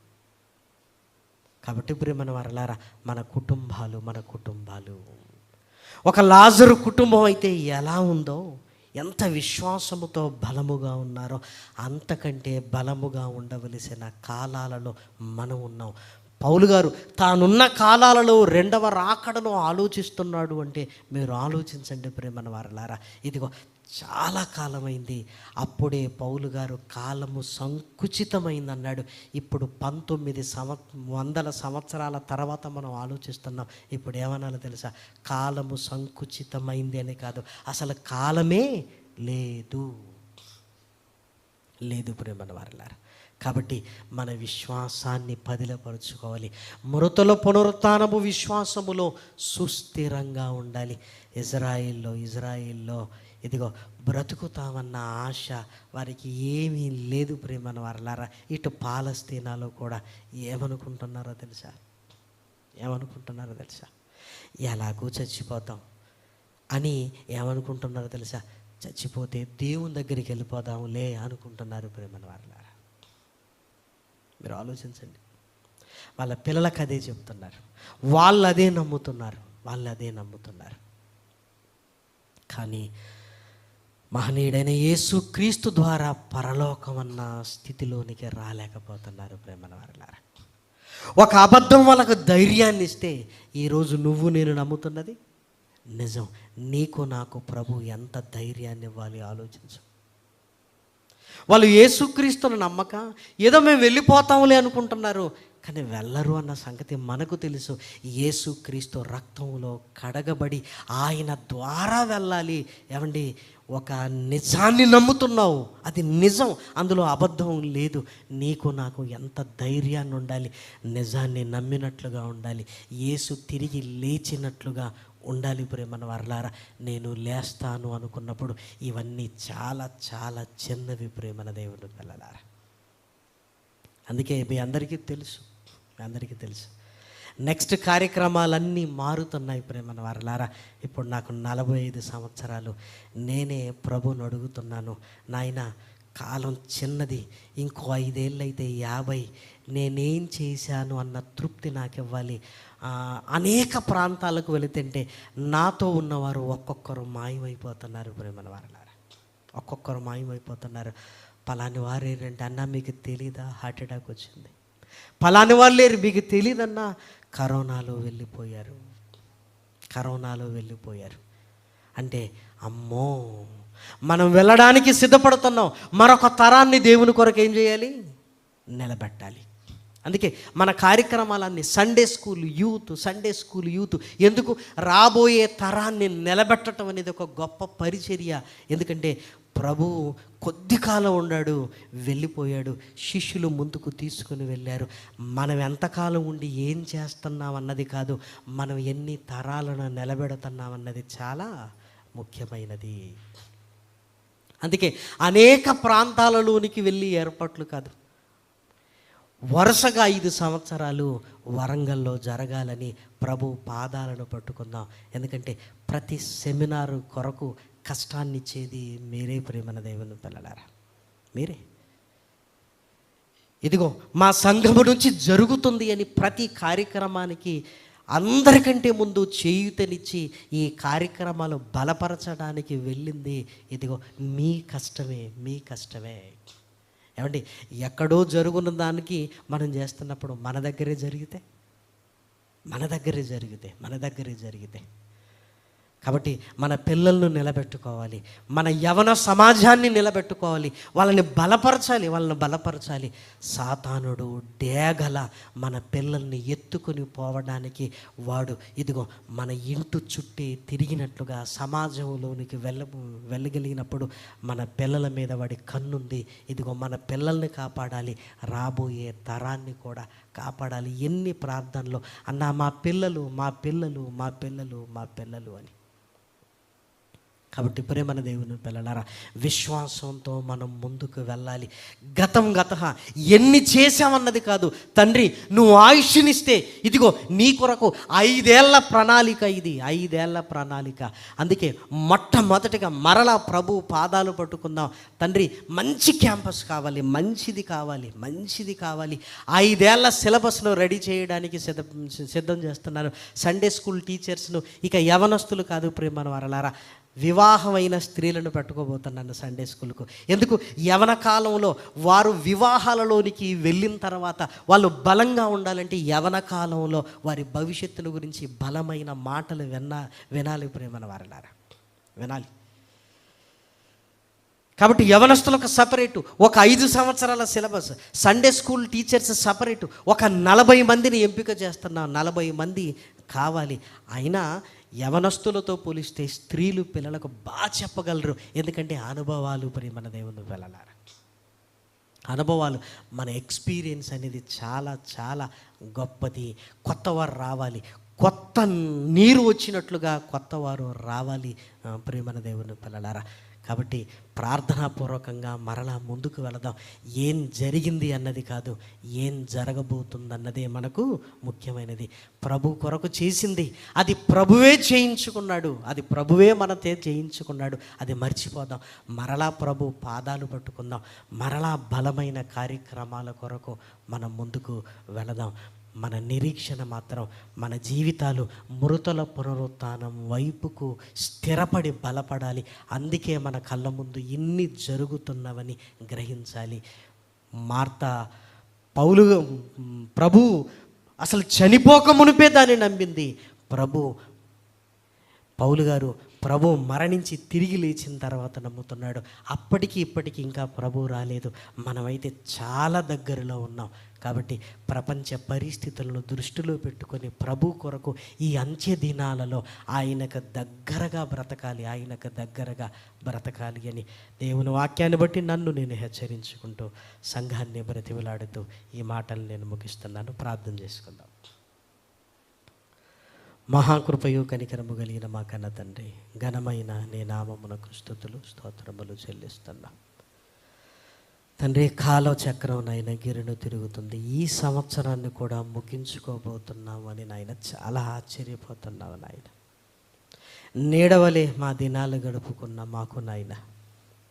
కాబట్టి ప్రేమన వారలారా, మన కుటుంబాలు ఒక లాజరు కుటుంబం అయితే ఎలా ఉందో ఎంత విశ్వాసముతో బలముగా ఉన్నారో అంతకంటే బలముగా ఉండవలసిన కాలాలలో మనం ఉన్నాం. పౌలు గారు తానున్న కాలాలలో రెండవ రాకడను ఆలోచిస్తున్నాడు అంటే మీరు ఆలోచించండి ప్రేమన వారలారా. ఇదిగో చాలా కాలమైంది, అప్పుడే పౌలు గారు కాలము సంకుచితమైంది అన్నాడు. ఇప్పుడు 1900 సంవత్సరాల తర్వాత మనం ఆలోచిస్తున్నాం. ఇప్పుడు ఏమనాలో తెలుసా? కాలము సంకుచితమైంది అని కాదు, అసలు కాలమే లేదు ప్రేమన వారలారా. కాబట్టి మన విశ్వాసాన్ని పదిలపరుచుకోవాలి. మృతుల పునరుత్థానపు విశ్వాసములో సుస్థిరంగా ఉండాలి. ఇజ్రాయిల్లో ఇదిగో బ్రతుకుతామన్న ఆశ వారికి ఏమీ లేదు ప్రేమన వారలారా. ఇటు పాలస్తీనాలో కూడా ఏమనుకుంటున్నారో తెలుసా? ఎలాగూ చచ్చిపోతాం అని ఏమనుకుంటున్నారో తెలుసా? చచ్చిపోతే దేవుని దగ్గరికి వెళ్ళిపోదాంలే అనుకుంటున్నారు ప్రేమన వారలారా. మీరు ఆలోచించండి. వాళ్ళ పిల్లలకు అదే చెప్తున్నారు, వాళ్ళు అదే నమ్ముతున్నారు. కానీ మహనీయుడైన యేసు క్రీస్తు ద్వారా పరలోకం అన్న స్థితిలోనికి రాలేకపోతున్నారు ప్రేమన వారలారా. ఒక అబద్ధం వాళ్ళకు ధైర్యాన్ని ఇస్తే ఈరోజు నువ్వు నేను నమ్ముతున్నది నిజం. నీకు నాకు ప్రభు ఎంత ధైర్యాన్ని ఇవ్వాలి ఆలోచించు. వాళ్ళు యేసుక్రీస్తును నమ్మక ఏదో మేము వెళ్ళిపోతాంలే అనుకుంటున్నారు, కానీ వెళ్ళరు అన్న సంగతి మనకు తెలుసు. యేసుక్రీస్తు రక్తంలో కడగబడి ఆయన ద్వారా వెళ్ళాలి. ఏమండి, ఒక నిజాన్ని నమ్ముతున్నావు, అది నిజం, అందులో అబద్ధం లేదు. నీకు నాకు ఎంత ధైర్యాన్ని ఉండాలి, నిజాన్ని నమ్మినట్లుగా ఉండాలి, యేసు తిరిగి లేచినట్లుగా ఉండాలి ప్రేమన వారలారా. నేను లేస్తాను అనుకున్నప్పుడు ఇవన్నీ చాలా చాలా చిన్నవి ప్రేమన దేవుని పిల్లలారా. అందుకే మీ అందరికీ తెలుసు నెక్స్ట్ కార్యక్రమాలన్నీ మారుతున్నాయి ప్రేమన వారలారా. ఇప్పుడు నాకు 45 సంవత్సరాలు. నేనే ప్రభువుని అడుగుతున్నాను, నాయన కాలం చిన్నది, ఇంకో 5 ఏళ్ళు అయితే 50, నేనేం చేశాను అన్న తృప్తి నాకు ఇవ్వాలి. అనేక ప్రాంతాలకు వెళుతుంటే నాతో ఉన్నవారు ఒక్కొక్కరు మాయమైపోతున్నారు ప్రేమన వారలారా. పలాని వారు ఏంటంటే, అన్నా మీకు తెలీదా హార్ట్ అటాక్ వచ్చింది, పలాని వాళ్ళు లేరు మీకు తెలియదన్నా కరోనాలో వెళ్ళిపోయారు అంటే అమ్మో, మనం వెళ్ళడానికి సిద్ధపడుతున్నాం. మరొక తరాన్ని దేవుని కొరకు ఏం చేయాలి? నిలబెట్టాలి. అందుకే మన కార్యక్రమాలన్నీ సండే స్కూల్ యూత్ ఎందుకు? రాబోయే తరాన్ని నిలబెట్టడం అనేది ఒక గొప్ప పరిచర్య. ఎందుకంటే ప్రభువు కొద్ది కాలం ఉన్నాడు, వెళ్ళిపోయాడు, శిష్యులు ముందుకు తీసుకుని వెళ్ళారు. మనం ఎంతకాలం ఉండి ఏం చేస్తున్నాం అన్నది కాదు, మనం ఎన్ని తరాలను నిలబెడుతున్నాం అన్నది చాలా ముఖ్యమైనది. అందుకే అనేక ప్రాంతాలలోనికి వెళ్ళి ఏర్పాట్లు కాదు, వరుసగా 5 సంవత్సరాలు వరంగల్లో జరగాలని ప్రభు పాదాలను పట్టుకుందాం. ఎందుకంటే ప్రతి సెమినారు కొరకు కష్టాన్ని ఇచ్చేది మీరే ప్రేమన దేవుని పిల్లలారా, మీరే. ఇదిగో మా సంఘము నుంచి జరుగుతుంది అని ప్రతి కార్యక్రమానికి అందరికంటే ముందు చేయూతనిచ్చి ఈ కార్యక్రమాలు బలపరచడానికి వెళ్ళింది ఇదిగో మీ కష్టమే. ఏమండి, ఎక్కడో జరుగున్న దానికి మనం చేస్తున్నప్పుడు మన దగ్గరే జరిగితే కాబట్టి మన పిల్లలను నిలబెట్టుకోవాలి, మన యవన సమాజాన్ని నిలబెట్టుకోవాలి, వాళ్ళని బలపరచాలి. సాతానుడు డేగల మన పిల్లల్ని ఎత్తుకుని పోవడానికి వాడు ఇదిగో మన ఇంటి చుట్టే తిరిగినట్లుగా సమాజంలోనికి వెళ్ళగలిగినప్పుడు మన పిల్లల మీద వాడి కన్నుంది. ఇదిగో మన పిల్లల్ని కాపాడాలి, రాబోయే తరాన్ని కూడా కాపాడాలి. ఎన్ని ప్రార్థనలు అన్నా మా పిల్లలు అని. కాబట్టి ప్రేమన దేవుని పిల్లలారా, విశ్వాసంతో మనం ముందుకు వెళ్ళాలి. గతం ఎన్ని చేశామన్నది కాదు. తండ్రి నువ్వు ఆయుష్నిస్తే ఇదిగో నీ కొరకు 5 ఏళ్ల ప్రణాళిక, ఇది 5 ఏళ్ల ప్రణాళిక. అందుకే మొట్టమొదటిగా మరలా ప్రభు పాదాలు పట్టుకుందాం. తండ్రి మంచి క్యాంపస్ కావాలి, మంచిది కావాలి. 5 ఏళ్ల సిలబస్ను రెడీ చేయడానికి సిద్ధం చేస్తున్నారు సండే స్కూల్ టీచర్స్ను. ఇక యవనస్తులు కాదు ప్రేమన వారలారా, వివాహమైన స్త్రీలను పెట్టుకోబోతున్నాను సండే స్కూల్కు. ఎందుకు? యవన కాలంలో వారు వివాహాలలోనికి వెళ్ళిన తర్వాత వాళ్ళు బలంగా ఉండాలంటే యవన కాలంలో వారి భవిష్యత్తును గురించి బలమైన మాటలు వినాలి ప్రేమన వారలారా, వినాలి. కాబట్టి యవనస్తులకు సపరేటు ఒక 5 సంవత్సరాల syllabus, Sunday school teachers separate ఒక 40 మందిని ఎంపిక చేస్తున్నాం. 40 మంది కావాలి. అయినా యవనస్తులతో పోలిస్తే స్త్రీలు పిల్లలకు బాగా చెప్పగలరు. ఎందుకంటే అనుభవాలు ప్రియమైన దేవుని వెళ్ళారు, అనుభవాలు, మన ఎక్స్పీరియన్స్ అనేది చాలా చాలా గొప్పది. కొత్తవారు రావాలి, కొత్త నీరు వచ్చినట్లుగా కొత్తవారు రావాలి ప్రియమైన దేవుని పిల్లలారా. కాబట్టి ప్రార్థనాపూర్వకంగా మరలా ముందుకు వెళదాం. ఏం జరిగింది అన్నది కాదు, ఏం జరగబోతుంది అన్నదే మనకు ముఖ్యమైనది. ప్రభు కొరకు చేసింది అది ప్రభువే చేయించుకున్నాడు, అది ప్రభువే మనతే చేయించుకున్నాడు. అది మర్చిపోదాం. మరలా ప్రభు పాదాలు పట్టుకుందాం. మరలా బలమైన కార్యక్రమాల కొరకు మనం ముందుకు వెళదాం. మన నిరీక్షణ మాత్రం మన జీవితాలు మృతుల పునరుత్థానం వైపుకు స్థిరపడి బలపడాలి. అందుకే మన కళ్ళ ముందు ఇన్ని జరుగుతున్నవని గ్రహించాలి. మార్తా ప్రభు అసలు చనిపోక మునిపే దాన్ని నమ్మింది. పౌలు గారు ప్రభు మరణించి తిరిగి లేచిన తర్వాత నమ్ముతున్నాడు. అప్పటికి ఇప్పటికి ఇంకా ప్రభు రాలేదు. మనమైతే చాలా దగ్గరలో ఉన్నాం. కాబట్టి ప్రపంచ పరిస్థితులను దృష్టిలో పెట్టుకొని ప్రభు కొరకు ఈ అంత్య దినాలలో ఆయనకు దగ్గరగా బ్రతకాలి అని దేవుని వాక్యాన్ని బట్టి నన్ను నేను హెచ్చరించుకుంటూ సంఘాన్ని బ్రతిమలాడుతూ ఈ మాటలు నేను ముగిస్తున్నాను. ప్రార్థన చేసుకుందాం. మహాకృపయు కనికరము కలిగిన మా కన్న తండ్రి, ఘనమైన నీ నామమునకు స్తుతులు స్తోత్రములు చెల్లిస్తున్నా తండ్రి. కాలచక్రం నాయన గిరును తిరుగుతుంది. ఈ సంవత్సరాన్ని కూడా ముగించుకోబోతున్నామని నాయన చాలా ఆశ్చర్యపోతున్నావు నాయన. నీడవలే మా దినాలు గడుపుకున్న మాకు నాయన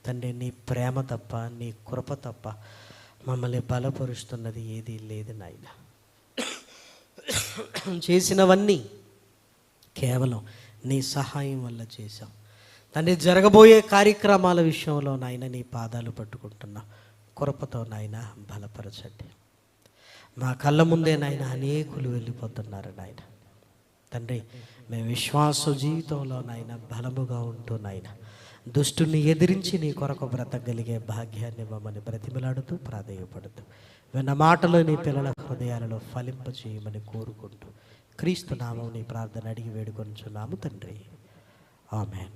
తండ్రి నీ ప్రేమ తప్ప, నీ కృప తప్ప మమ్మల్ని బలపరుస్తున్నది ఏదీ లేదు నాయన. చేసినవన్నీ కేవలం నీ సహాయం వల్ల చేశాం తండ్రి. జరగబోయే కార్యక్రమాల విషయంలో నాయన నీ పాదాలు పట్టుకుంటున్నా. కృపతో నాయన బలపరచండి. మా కళ్ళ ముందే నాయన అనేకులు వెళ్ళిపోతున్నారు నాయన తండ్రి. మేము విశ్వాస జీవితంలో నాయన బలముగా ఉంటూ నాయన దుష్టుని ఎదిరించి నీ కొరకు బ్రతకగలిగే భాగ్యాన్ని మమ్మల్ని బ్రతిమలాడుతూ ప్రాధేయపడుతూ విన్న మాటలు నీ పిల్లల హృదయాలలో ఫలింపచేయమని కోరుకుంటూ క్రీస్తు నామం నీ ప్రార్థన అడిగి వేడుకొనుచున్నాము తండ్రి. ఆమేన్.